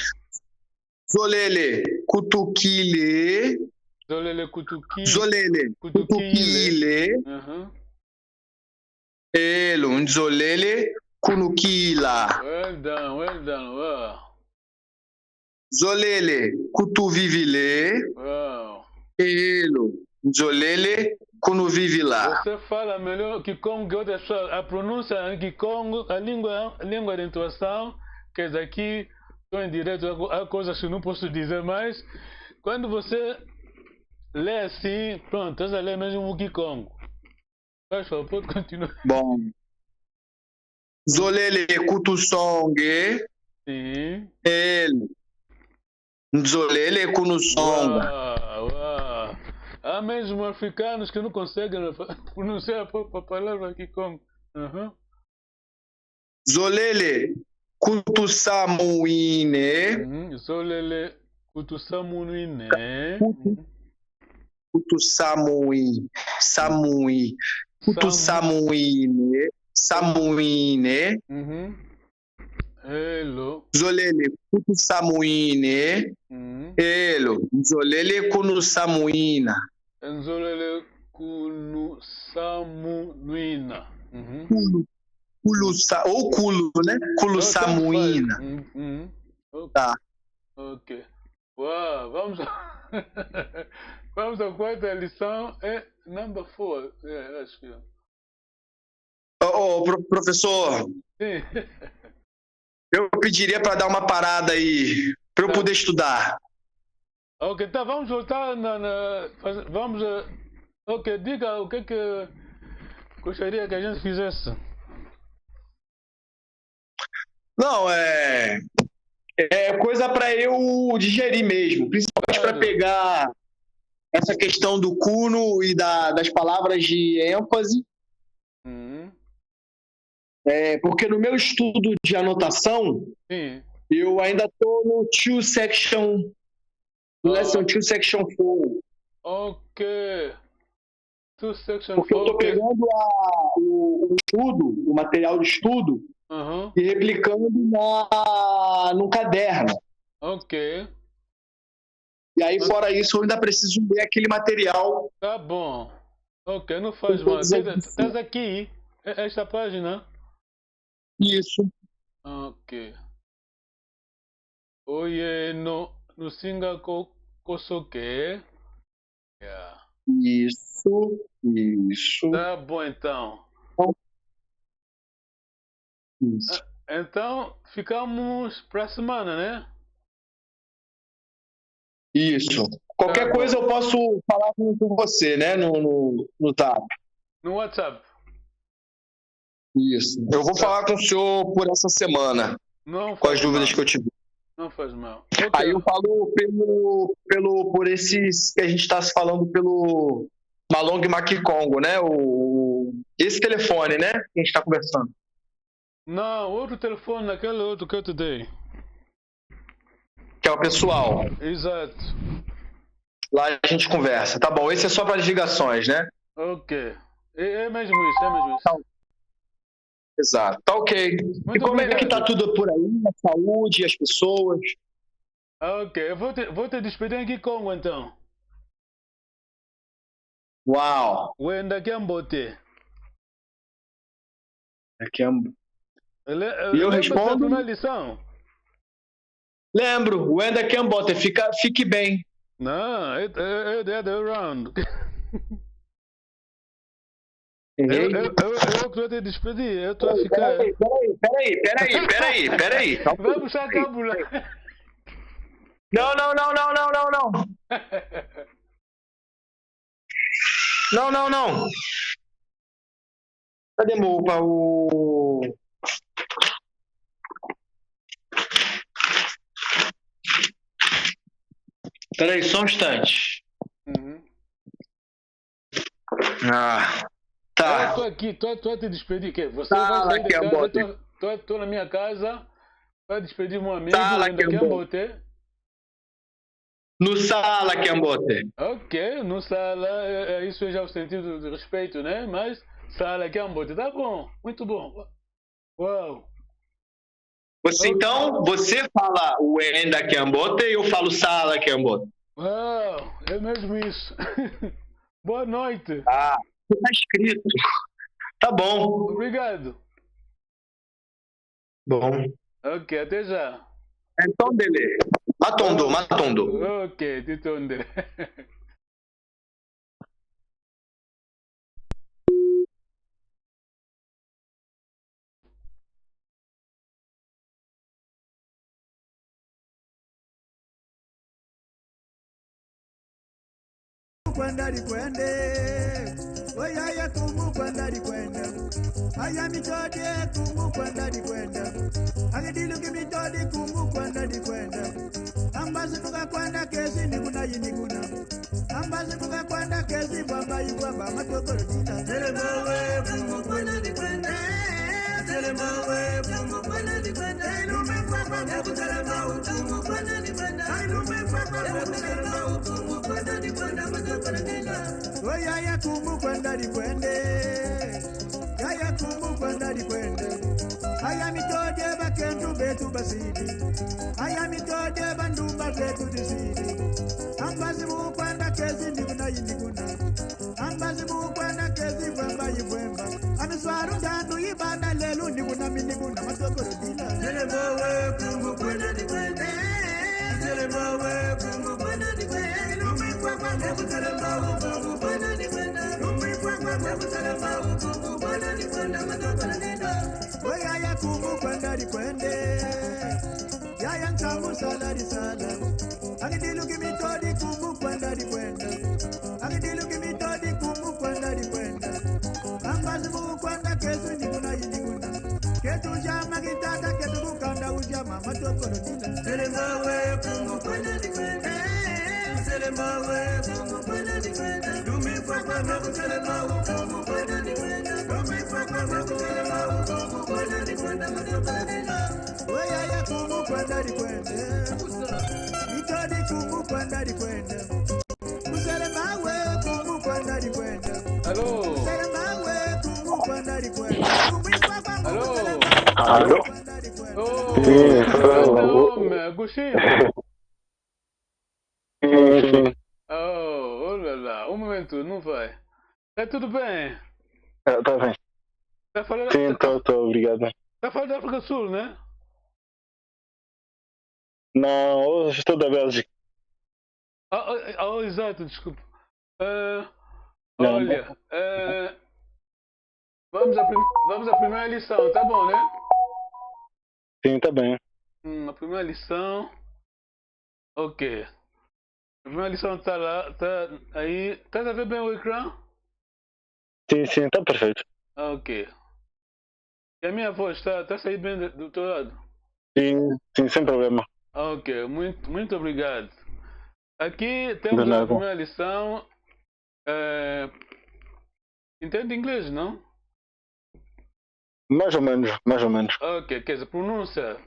Zolele kutukile. Zolele kutukile. Zolele kutukile. Elo. Nzolele kunukila. Well done. Wow. Zolele kutuvivile. Wow. Elo. Nzolele quando vive lá. Você fala melhor Kikongo que outras pessoas. A pronúncia em Kikongo, a língua de intuação, que aqui estou em direto, há coisas que não posso dizer, mas quando você lê assim, pronto, estás a ler mesmo o Kikongo. Faz favor, pode continuar. Bom. Nzolele kutusonge. Sim. Elo. Nzolele kunusonga. Uau. Há mesmo africanos que não conseguem pronunciar a palavra Kikongo. Zolele kutusamuine. Zolele kutusamuine. Kutusamui. Samui. Kutusamuine. Samuine. Hello. Zolele kutusamuine. Elo. Zolele kunusamuina. Nzolele kunusamuina. Ou culo, né? Culo samuina. Okay. Tá. Ok. Uau, vamos vamos à quarta lição. É number 4. Acho que. Professor, Sim. eu pediria para dar uma parada aí, para eu poder estudar. Ok, tá, vamos voltar vamos. Ok, diga o que gostaria que a gente fizesse. Não, é coisa para eu digerir mesmo, principalmente para pegar essa questão do cuno e das palavras de ênfase. Porque no meu estudo de anotação, Sim. eu ainda estou no Lesson 2, Section 4. Ok. 2 Section 4. Porque eu estou pegando o material de estudo e replicando no caderno. Ok. E aí, fora isso, eu ainda preciso ler aquele material. Tá bom. Ok, não faz mal. Estás aqui, esta página? Isso. Ok. Oye, no singa kosoke. Yeah. Isso. Tá bom, então. Isso. Então, ficamos para a semana, né? Isso. Qualquer coisa eu posso falar com você, né? No Zap. No WhatsApp. Isso. Eu vou falar com o senhor por essa semana. Com as dúvidas que eu tiver. Não faz mal. Okay. Aí eu falo por esses que a gente está se falando pelo Malong Makikongo, né? Esse telefone, né? Que a gente está conversando. Não, outro telefone, aquele outro que eu te dei. Que é o pessoal. Exato. Lá a gente conversa. Tá bom, esse é só para as ligações, né? Ok. É mesmo isso, é mesmo isso. Tá. Exato, tá ok. Muito e como obrigado. É que tá tudo por aí, a saúde, as pessoas? Ok, eu vou te despedir em Kikongo então. Uau! Wenda Kiambote. E eu respondo? A primeira lição? Lembro, Wenda Kiambote, fique bem. Não, é the other round. Eu que vou te despedir, eu estou a ficar. Peraí. Vai puxar a cábula. Não. Não. Cadê o. Peraí, só um instante. Tá. Eu tô aqui, tô a te despedir. Que você vai sair de casa, tô na minha casa, vai despedir meu amigo, ainda quer botar. No sala, Kiambote. Ok, no sala, isso é já o sentido de respeito, né? Mas sala, Kiambote, tá bom, muito bom. Uau. Então, você fala o Enda Kiambote e eu falo sala Kiambote. Uau, é mesmo isso. Boa noite. Tá escrito. Tá bom. Obrigado. Bom. Ok, até já. Então, beleza. Matondo. Ok, Tito Ondele. kwenda likwende. Oyaya kumu kwenda likwende. Aya mitodi kumu kwenda likwende. Agidilu kimitodi kumu kwenda likwende. Ambazi tuka kwenda kesi nikuna yinikuna. Ambazi tuka kwenda kesi bamba yubamba matokoro dila. Telemawe kumu kwenda likwende. Telemawe kumu kwenda likwende. Ilume papa nebu telemawe kumu kwenda likwende. Ilume papa nebu telemawe kumu kwenda likwende matokoro dila. Oyaya kumu kwenda likwende. Yaya kumu kwenda likwende. Aya mitode bakendu betu basidi. Aya mitode bandumba betu disidi. Ambazi mukwenda kezi nikuna yinikuna. Ambazi mukwenda kezi bwemba yibwemba. Amiswaru ndandu yibanda lelu nikuna minikuna matokoro dila. Telemawe kumu kwenda likwende. Telemawe kumu kwenda likwende. Lumi kwakwa nebu telemawe kumu kwenda likwende. Lumi kwakwa nebu telemawe kumu kwenda likwende matokoro dila. Oyaya kumu kwenda likwende. Yaya ntamu salari sala. Agidilu kimitodi kumu kwenda likwende. Agidilu kimitodi kumu kwenda likwende. Ambazi mukwenda kesu nikuna yinikuna. Ketu jama kitata ketu kukanda ujama matokoro dila. Telemawe kumu kwenda likwende. Telemawe kumu kwenda likwende. Lumi kwakwa nebu telemawe kumu kwenda likwende. Lumi kwakwa nebu telemawe kumu kwenda likwende matokoro dila. Oyaya kumu kwenda likwende. Mitodi kumu kwenda likwende. Telemawe kumu kwenda likwende. Alô? Telemawe kumu kwenda likwende. Lumi kwakwa nebu Alô? telemawe kwenda likwende. Homem, Agostinho. Oh là là, um momento, não vai. Tá tudo bem? Tá bem. Tá falando, Sim, tô, obrigado. tá falando da África do Sul, né? Não, hoje estou da Bélgica. Exato, desculpa. Não, Olha, vamos à primeira lição, tá bom, né? Sim, tá bem. A primeira lição. Ok. A primeira lição tá lá, tá aí. Tá a ver bem o ecrã? Sim, tá perfeito. Ok. E a minha voz tá a sair bem do teu lado? Sim, sem problema. Ok, muito obrigado. Aqui De temos a nada. primeira lição. Entende inglês, não? Mais ou menos. Ok, quer dizer, pronúncia,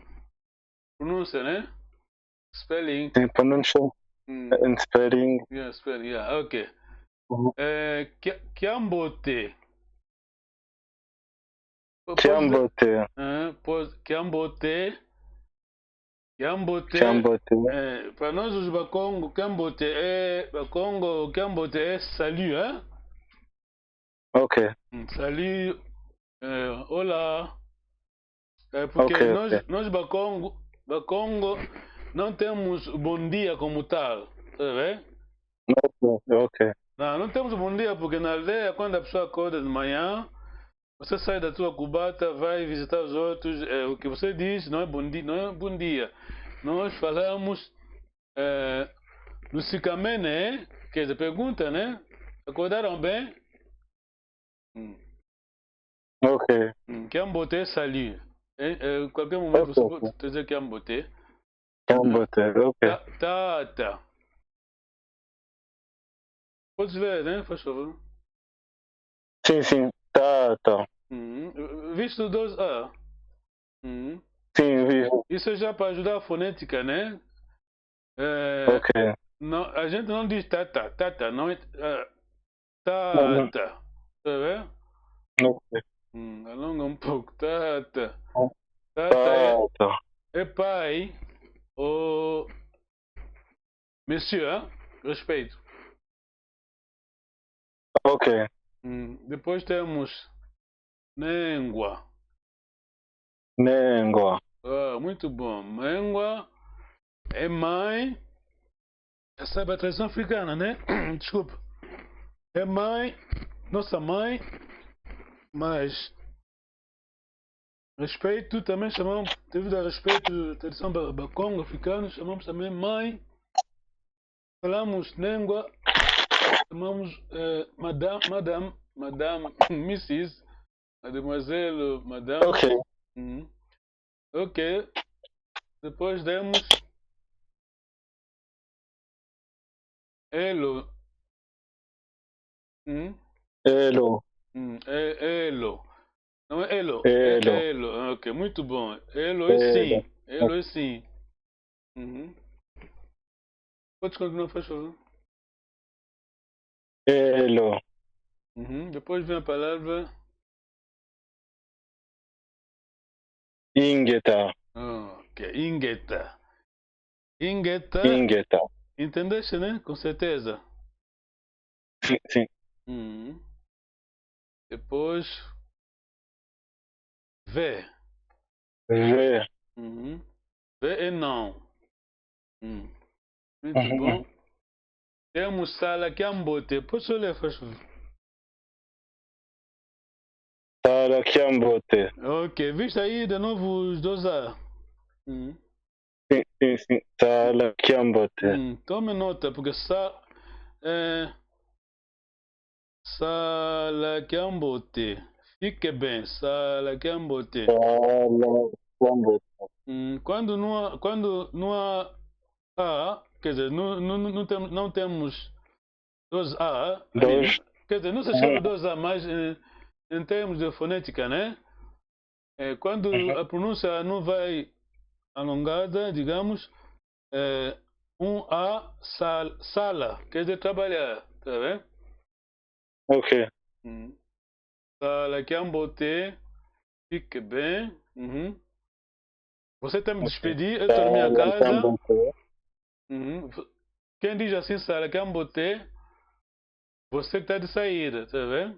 né? Spelling. Sim, pronunciation and spelling. Yeah, spelling, yeah, ok. Uhum. Kiambote. Kiambote. Kiambote. Para nós os Bakongo, Kiambote é salut, hein? Ok. Salut, olá. Porque Ok, nós Bakongo não temos bom dia como tal, tá vendo? Ok. Não temos bom dia porque na aldeia, quando a pessoa acorda de manhã, você sai da tua cubata, vai visitar os outros, o que você diz não é bom dia, Nós falamos no Sikame, né? Quer dizer, pergunta, né? Acordaram bem? Ok. Kiambote salut. Qualquer momento você pode dizer Kiambote. Kiambote, ok. Tá. Podes ver, né? Faz favor. Sim, tá. Visto 2A. Sim, vi. Isso é já para ajudar a fonética, né? Ok. Não, a gente não diz tata, não é Não. tata. Tá vendo? Ok. Alonga um pouco. Tata. Tá. É pai ou monsieur, hein? Respeito. Ok. Depois temos Nengua. Muito bom. Nengua é mãe. Já sabe a tradição africana, né? Desculpa. É mãe, nossa mãe, mas respeito também chamamos, devido a respeito à tradição Bakongo africana, chamamos também mãe. Falamos Nengua chamamos madame, Mrs, mademoiselle, madame. Ok. Ok. Depois demos hello. Hello. Hello. Não é hello. Hello. É hello. Ok, muito bom. Hello é Hello. sim. Hello é sim. Pode continuar, faz favor. Hello. Depois vem a palavra Ingeta. ok, ingeta. Ingeta. Ingeta. Entendeste, né? Com certeza. Sim. Depois V. V. V é não. Muito bom. Temos sala que ambote. Posso ler, faz favor? Sala Kiambote. Ok, viste aí de novo os dois A. Sim. Sala Kiambote. Tome nota, porque sala que ambote. Fique bem, sala que ambote. Sala Kiambote. Quando não há A, quer dizer, não temos dois A, quer dizer, não se chama dois A, mas em termos de fonética, né? Quando a pronúncia não vai alongada, digamos, A, sala, quer dizer, trabalhar, tá vendo? Ok. Sala que ambote, fique bem. Você está me despedir, eu estou na minha casa. Quem diz assim, sala que ambote, você que está de saída, tá vendo?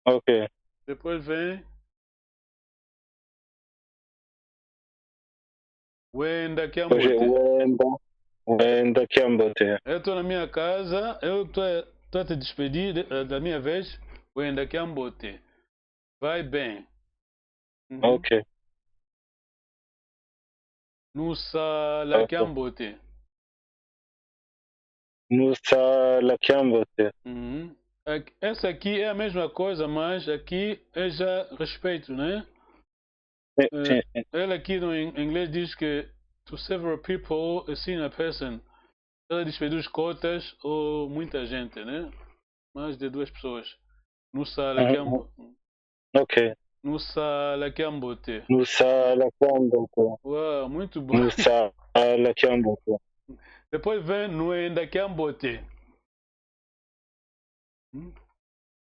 Ok. Depois vem Wenda que ambote. Wenda Kiambote. Eu estou na minha casa, eu estou a te despedir da minha vez. Wenda que ambote. Vai bem. Ok. No sala que ambote. No Sala Kiambote. Essa aqui é a mesma coisa, mas aqui é já respeito, né? Sim. Ela aqui no inglês diz que to several people, a senior person. Ela despedir os cotas ou muita gente, né? Mais de duas pessoas. No sala que ambote. Ok. No sala que ambote. No Sala Kiambote. Uau, muito bom. No Sala Kiambote. Depois vem Nuenda que ambote.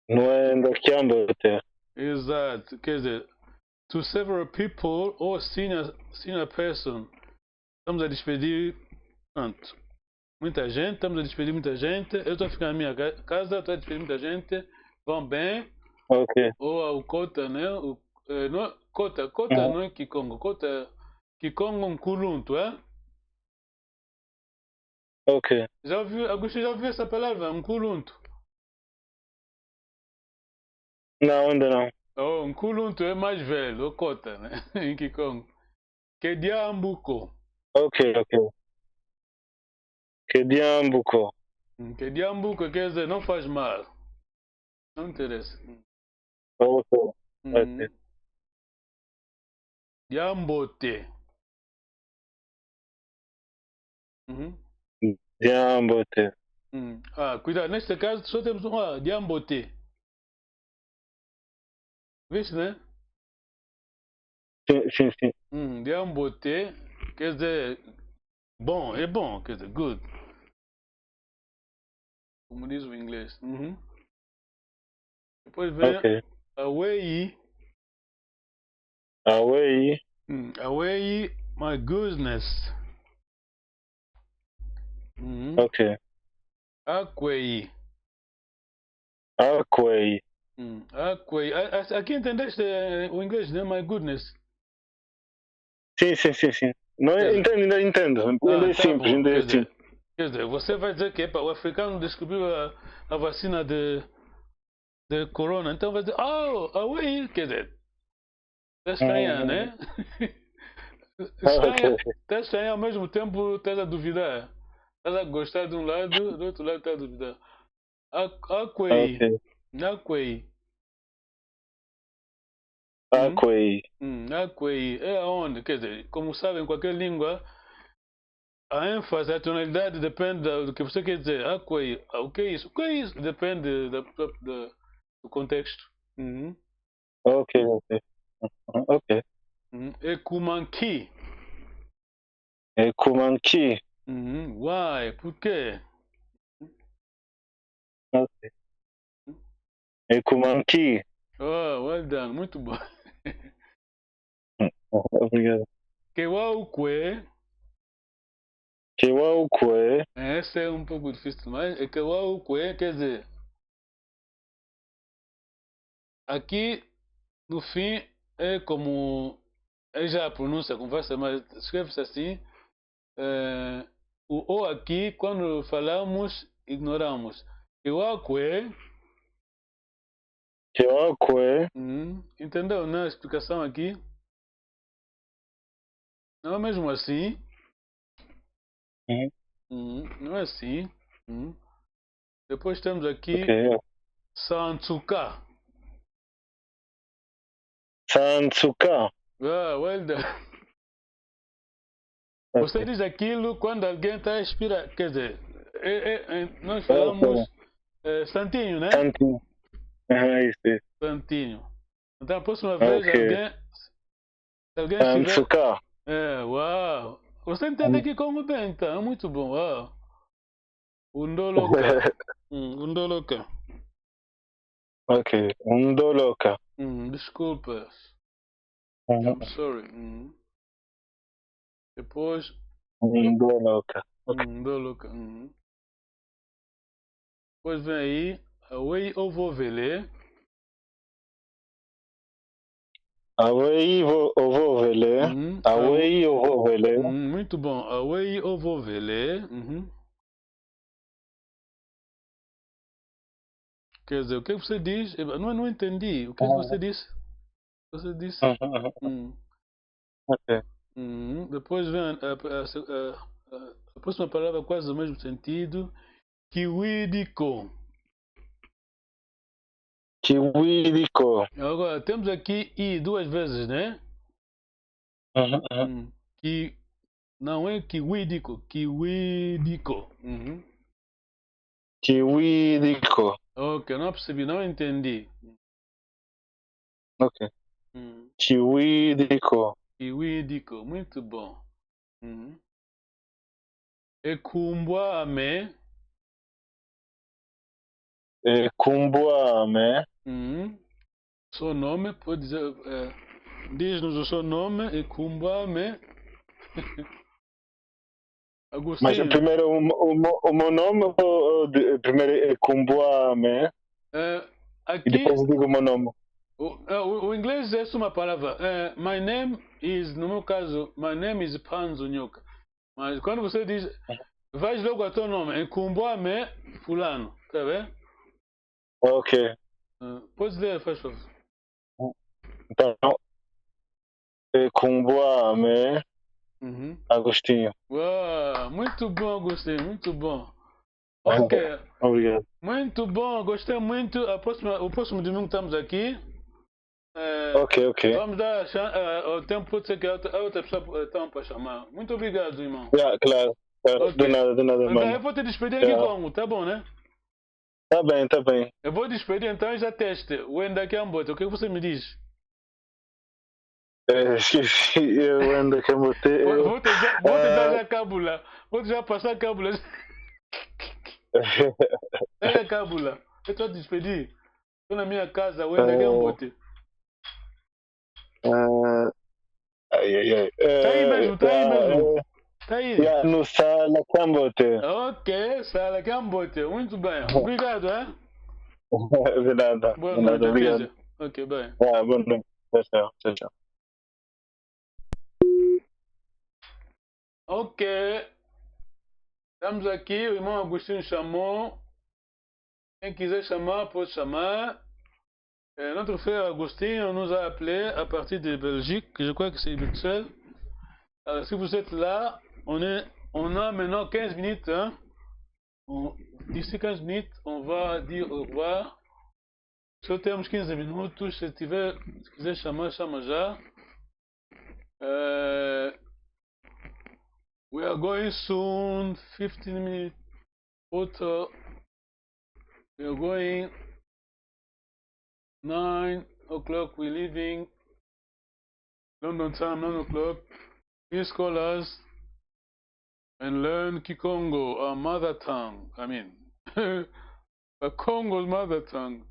Nuenda Kiambote. Exato. Quer dizer, to several people or senior person. Estamos a despedir, pronto, muita gente, estamos a despedir muita gente. Eu estou a ficar na minha casa, estou a despedir muita gente. Vão bem. Ok. Ou o cota, né? Cota não é Kikongo. Cota, Kikongo um culunto, é? Ok. Augusto já ouviu essa palavra, um culunto? Não, ainda não. Oh, um culunto é mais velho, o cota, né? Em Kikongo. Kediambuko. Ok. Kediambuko. Kediambuko quer dizer não faz mal. Não interessa. Ok. Diambote. Diambote. Cuidado, neste caso só temos um A, Diambote. Viste, né? Sim. Diambote quer dizer bom, é bom, quer dizer good. Como diz o inglês. Depois vem away. Away, my goodness. Ok. Aquay. Aquay. Aquay. Aqui entendeste o inglês, né? My goodness. Sim. Não, entendo. Ainda é simples, ainda é simples. Quer dizer, você vai dizer que o africano descobriu a vacina de corona, então vai dizer, away, quer dizer, está estranha, né? Está estranha ao mesmo tempo, estás a duvidar. Ela gostar de um lado, do outro lado está a duvidar. Aquei. Ok. Aquei. Aquei. Aquei. É aonde? Quer dizer, como sabem, em qualquer língua, a ênfase, a tonalidade depende do que você quer dizer. Aquei. O que é isso? O que é isso? Depende do contexto. Ok, ok. Ok. Ekumanki. Ekumanki. Why? Por quê? Ok. Ekumanki. Oh, well done. Muito bom. Obrigado. Kewaukwe. Kewaukwe. Essa é um pouco difícil, mas é Kewaukwe, quer dizer, aqui no fim é como, é já a pronúncia conversa, mas escreve-se assim, o O aqui, quando falamos, ignoramos. Kewaukwe. Kewaukwe. Entendeu, né? A explicação aqui. Não é mesmo assim? Não é assim. Depois temos aqui Santsuka. Santsuka. Well done. Você diz aquilo quando alguém está a expirar. Quer dizer, nós falamos Santinho, né? Santinho. Isso. Santinho. Então, a próxima vez, alguém Santsuka. Uau. Você entende aqui como bem, então. É muito bom. Uau. Undoloka. Undoloka. Ok. Undoloka. Desculpas. I'm sorry. Depois. Undoloka. Undoloka. Depois vem aí. Away ovovele. Away ovovele. Away ovovele. Muito bom. Away ovovele. Quer dizer, o que você diz? Não entendi. O que você disse? Você disse? Ok. Depois vem a próxima palavra quase o mesmo sentido. Kiwidiko. Kiwidiko. Agora, temos aqui I duas vezes, né? Não é Kiwidiko. Kiwidiko. Kiwidiko. Ok, não percebi, não entendi. Ok. Kiwidiko. Kiwidiko, muito bom. Ekumbwame. Ekumbwame. Seu nome, pode dizer, diz-nos o seu nome, Ekumbwame. Agostinho. Mas primeiro o meu nome ou primeiro Ekumbwame? Aqui, e depois digo o meu nome. O inglês é uma palavra. My name is, no meu caso, my name is Panzo Nyoka. Mas quando você diz, vais logo a teu nome, Ekumbwame fulano, tá vendo? Ok. Pode ler, faz favor. Então, Ekumbwame Agostinho. Uau, muito bom, Agostinho, muito bom. Ok. Obrigado. Muito bom, gostei muito. O próximo domingo estamos aqui. Ok. Vamos dar o tempo, pode ser que a outra pessoa está para chamar. Muito obrigado, irmão. Claro. Okay. De nada, então, mano. eu vou te despedir aqui como? Tá bom, né? Tá bem. Eu vou despedir, então eu já teste. O Endakambote, o que você me diz? Esqueci, eu ando que vou te dar já cábula. Vou te já passar a cábula. Pega a cábula. Eu estou a despedir. Estou na minha casa, o Endakambote. Ai. Tá aí mesmo. Tá aí. No Sala Cambote. Ok, Sala Cambote. Muito bem. Obrigado, hein? De nada. Boa noite, obrigado. Ok, bem. Boa noite. Tchau. Ok. Estamos aqui, o irmão Agostinho chamou. Quem quiser chamar, pode chamar. Notre frère Agostinho nous a appelé à partir de Belgique, je crois que c'est Bruxelles. Alors, si vous êtes là, on est On a maintenant 15 minutes. Hein? D'ici 15 minutes, on va dire au revoir. Se temos 15 minutos. Se quiser chamar, chama já. We are going soon. 15 minutes. Photo. We are going 9 o'clock. We're leaving London time, 9 o'clock. Please call us and learn Kikongo, our mother tongue. I mean, Congo's mother tongue.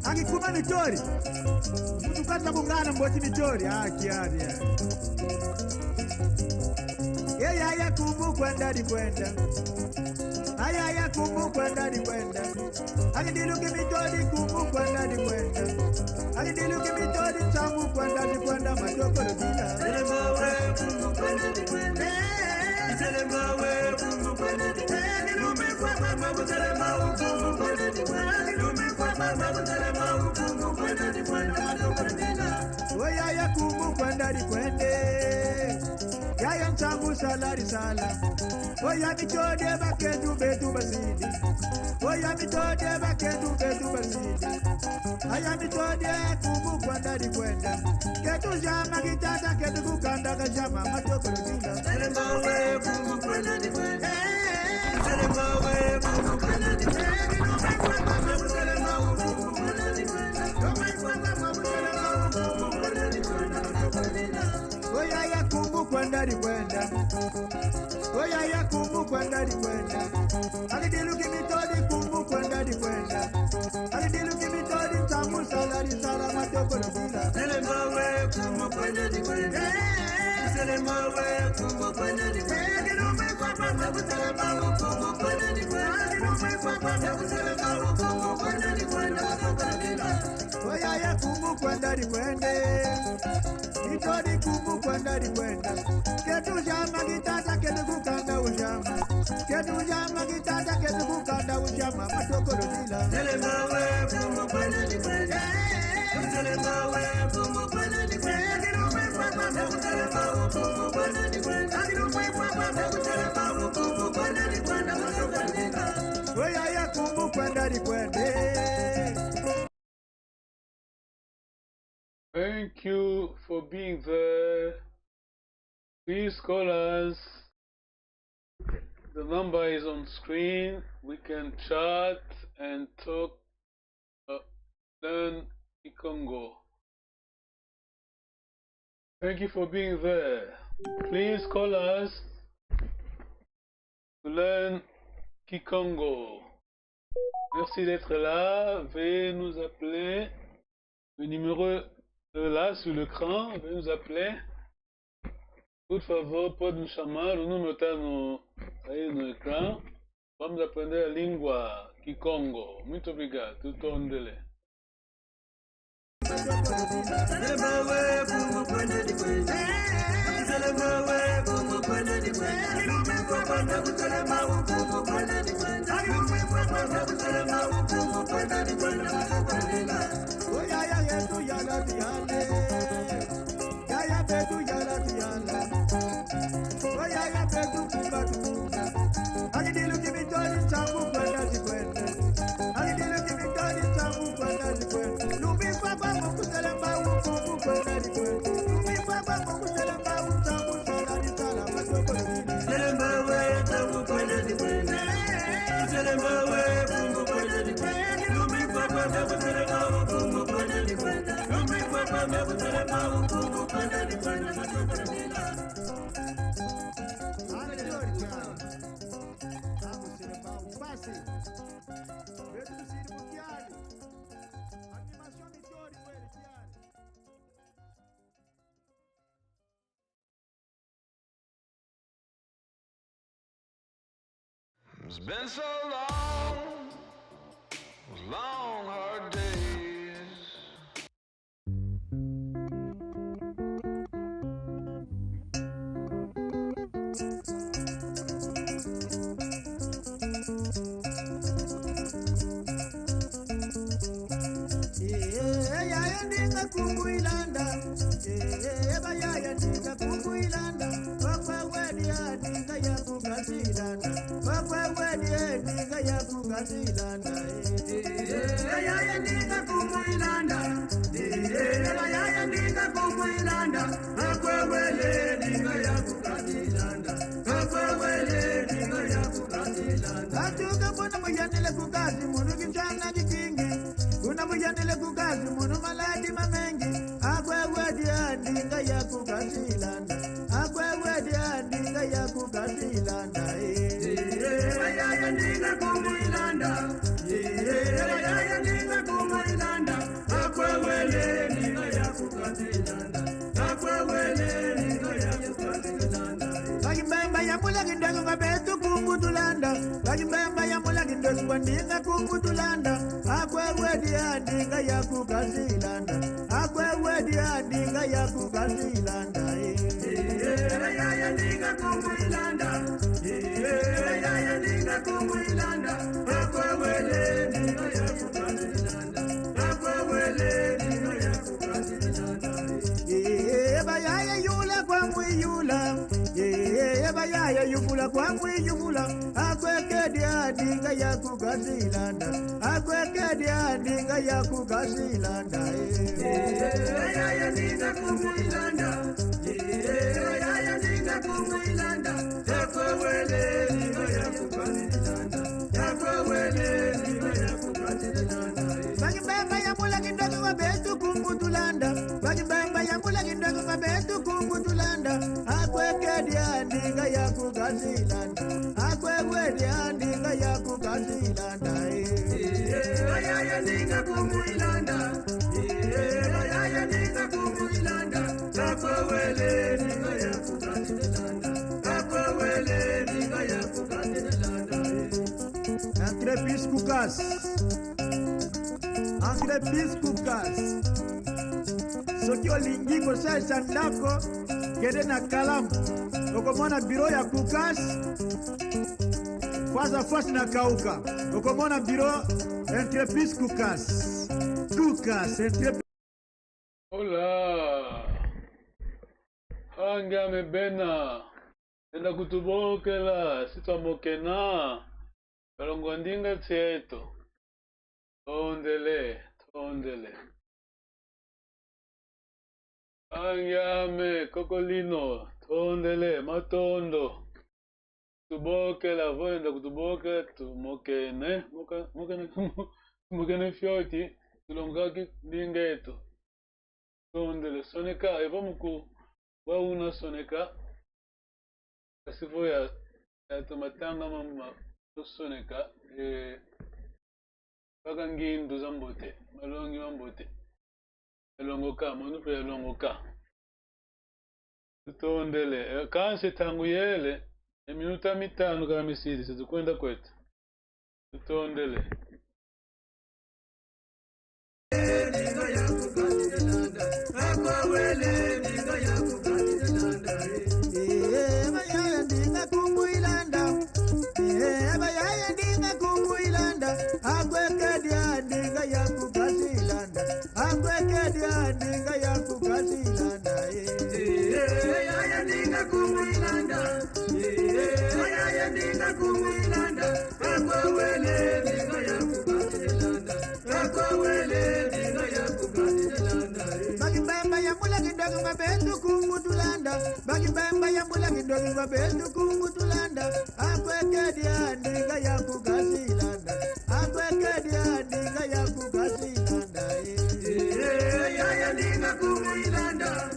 Akikuma mitori mtukata bungana mboti mitori kiaria yaya kumbu kwenda di kwenda ayaya kumbu kwenda di kwenda akidiluki mitori kumbu kwenda di kwenda akidiluki mitori changu kwenda di kwenda matokoro bila selemawe kumbu kwenda di kwenda selemawe kumbu kwenda di kwenda nilume kwa mama selemawe kumbu kwenda di kwenda Oyaya kumbu kwenda di kwende Yaya nchangu salari sala Oya mitode baketu betu basidi Oya mitode baketu betu basidi Aya mitode kumbu kwenda di kwenda Ketu jama kitata ketu kukanda kajama matokolo jila Selemawe kumbu kwenda di kwenda Selemawe kumbu kwenda di kwenda Oyaya kumbu kwenda di kwenda Oyaya kumbu kwenda di kwenda Akidiluki mitodi kumbu kwenda di kwenda Akidiluki mitodi tamu salari sala matokolo bila Selemawe kumbu kwenda di kwenda Selemawe kumbu kwenda di kwenda Kilume kwa mama selemawe kumbu kwenda di kwenda Kilume kwa mama selemawe kumbu kwenda di kwenda matokolo bila Oyaya kumbu kwenda di kwenda Mitodi kumbu kwenda di kwenda Ketu jama kitata ketu kukanda ujama Ketu jama kitata ketu kukanda ujama matokolo bila Selemawe kumbu kwenda di kwenda Selemawe kumbu kwenda di kwenda Kilume kwa mama selemawe kumbu kwenda di kwenda Kilume kwa mama selemawe kumbu kwenda di kwenda matokolo bila Oyaya kumbu kwenda di kwenda Thank you for being there. Please call us. The number is on screen. We can chat and talk. Learn Kikongo. Thank you for being there. Please call us to learn Kikongo. Merci d'être là. Veuillez nous appeler. Le numéro là sur l'écran, veuillez nous appeler. Por favor, pode nos chamar. O número está aí no ecrã. Vamos aprender a língua Kikongo. Muito obrigado. Tudo ondele. Yaya bedu yala yala, oyaya bedu kumba kumba. tangu kwenda zikwende. Alidile kimitoni tangu kwenda zikwende. Lumifa bambo kuselemba ukungu kwenda zikwende. Lumifa bambo kuselemba utangu salari salama soko lukini. Selemba we tangu kwenda zikwende. Selemba we kungu kwenda zikwende. Lumifa bambo kuselemba ukungu kwenda zikwende. Lumifa bambo kuselemba ukungu kwenda zikwende soko lukini. It's been so long, long hard days. Yeah, ndinga kunguilanda. Bayaya ndinga kunguilanda. Wakwa wedi ndinga ya kukasilanda. Wakwa wedi ndinga ya kukasilanda. Bayaya ndinga kunguilanda. Bayaya ndinga kunguilanda. Wakwa wedi ndinga ya kukasilanda. Wakwa wedi ndinga ya kukasilanda. Atuka bona muyandele kukazi munu kimchanga jikingi. Kuna muyandele kukazi munu maladi mamengi. Akwe wedi ndinga ya kukasilanda. Akwe wedi ndinga ya kukasilanda. Bayaya ndinga kunguilanda. Bayaya ndinga kunguilanda. Akwe wedi ndinga ya kukasilanda. Akwe wedi ndinga ya kukasilanda. Bagibemba ya mulagi ndengo ngabetu kungutulanda. Bagibemba ya mulagi ndengo ndinga kungutulanda. Akwe wedi ndinga ya kukasilanda. Akwe wedi ndinga ya kukasilanda. Bayaya ndinga kunguilanda. Bayaya ndinga kunguilanda. Akwe wedi ndinga ya kukasilanda. Akwe wedi ndinga ya kukasilanda. Bayaya yula kwa mwiyula. Bayaya yufula kwa mwiyufula. Akwe kedi ndinga ya kukasilanda. Akwe kedi ndinga ya kukasilanda. Bayaya ndinga kunguilanda. Bayaya ndinga kunguilanda. Akwe wedi ndinga ya kukasilanda. Akwe wedi ndinga ya kukasilanda. Bagibemba ya mulagi ndogo ngabetu kungutulanda. Bagibemba ya mulagi ndogo ngabetu kungutulanda. Akwe kedi ndinga ya kukasilanda. Akwe wedi ndinga ya kukasilanda. Bayaya ndinga kunguilanda. Bayaya ndinga kunguilanda. Akwe wedi ndinga ya kukasilanda. Akwe wedi ndinga ya kukasilanda. Ankrepis kukas. Ankrepis kukas. Soki olingi kosalisa ndako kende na kalamu okomona biro ya kukas fasi na kauka okomona biro entreprise kukas entreprise. Hola, angame bena enda kutubokela sitamokena kalongo ndinga tseto tondele angame kokolino tondele matondo tubokela voenda kutubokela tumokene mokene fyoti tulongaki ndingeto tondele soneka evomuku wauna soneka kasivo ya tomatanga mama soneka paka ngindu za mbote malongi wa mbote elongoka monu pe elongoka tutondele kanse tangu yele minuta mitano kama misiri situkwenda kwetu tutondele Kumilanda, mabetu kumbutulanda bagibemba yambula kindogi mabetu kumbutulanda akwekedia ndinga yakugasilanda akwekedia ndinga yakugasilanda yaya ndinga kumuilanda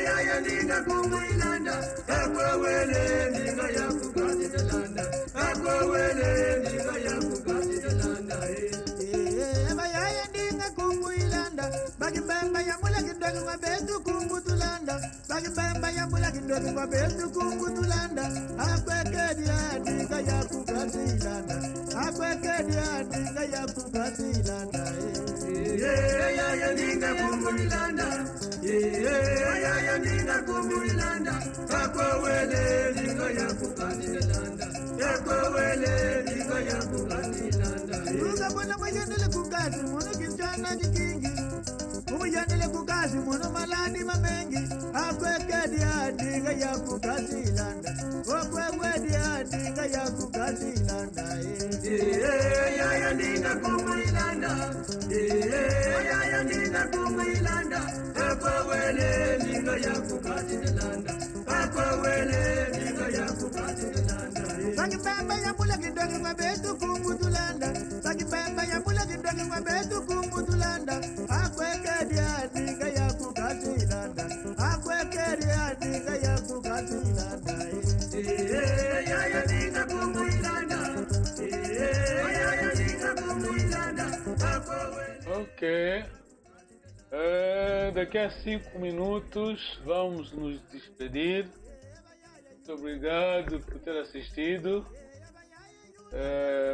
yaya ndinga kumuilanda akwewele ndinga yakugasilanda akwewele ndinga yakugasilanda yaya ndinga kumuilanda bagibemba yambula kindogi mabetu kumbutulanda bagibemba yambula kindogi mabetu kumbutulanda akwekedia ndinga yakugasilanda akwekedia ndinga yakugasilanda yaya ndinga kumuilanda yaya ndinga kumuilanda akwewele ndinga yakugasilanda akwewele ndinga yakugasilanda ukabona mwajendele kukazi mwana kinjana kikingi umujandele kukazi mwana maladi mamengi akwekedia ndinga yakugasilanda okwewedia ndinga yakugasilanda yaya ndinga kumuilanda yaya ndinga kumuilanda akwewele ndinga yakugasilanda akwewele ndinga yakugasilanda bagibemba yambula kindogi mabetu kumbutulanda bagibemba yambula kindogi mabetu kumbutulanda akwekedia ndinga yakugasilanda akwekedia ndinga yakugasilanda yaya ndinga kumuilanda yaya ndinga kumuilanda akwewele. Ok. Daqui a 5 minutos vamos nos despedir. Muito obrigado por ter assistido.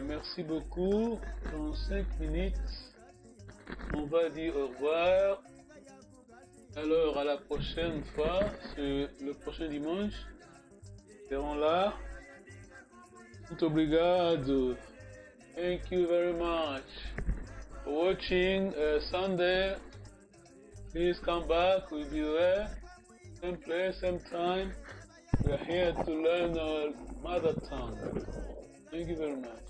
Merci beaucoup. Dans 5 minutes, on va dire au revoir. Alors à la prochaine fois, le prochain dimanche, nous serons là. Muito obrigado. Thank you very much for watching. Sunday, please come back. We'll be there. Same place, same time. We are here to learn our mother tongue. Thank you very much.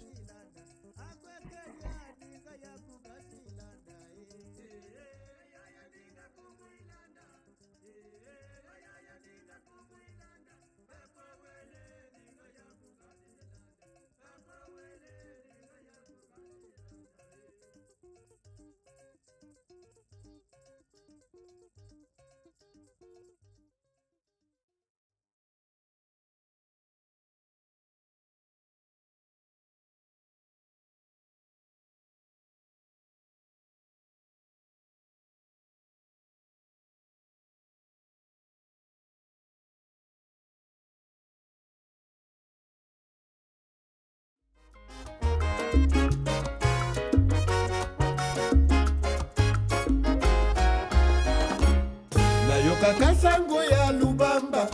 Nayokaka sango ya lubamba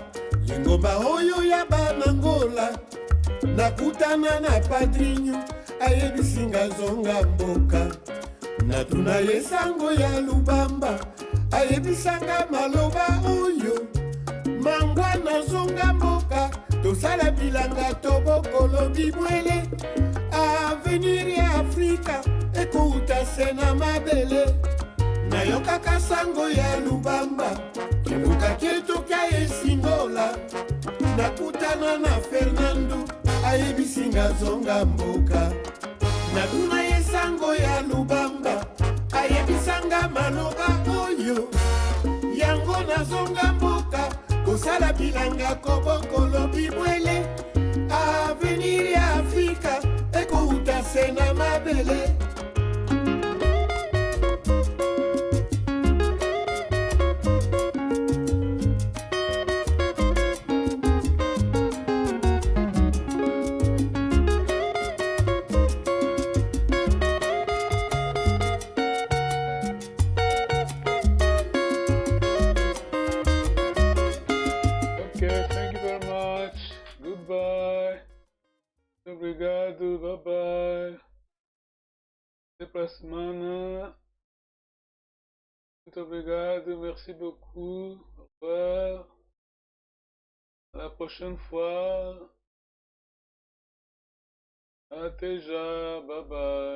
lingomba oyo ya banangola nakutana na padrinyo ayebisinga zonga mboka natuna ye sango ya lubamba ayebisanga maloba oyo mangwana zonga mboka tosala bilanga tobokolo bibwele avenir ya Afrika ekouta se na mabele nayokaka sango ya lubamba kibuka ketoka esingola nakutana na Fernando ayebisinga zonga mboka natuna ye sango ya lubamba ayebisanga maloba oyo yango na zonga mboka kosala bilanga kobokolo bibwele avenir ya Afrika ekouta se na mabele. Obrigado, bye bye. Até pra semana. Muito obrigado, merci beaucoup. Au revoir. À la prochaine fois. Até já, bye bye.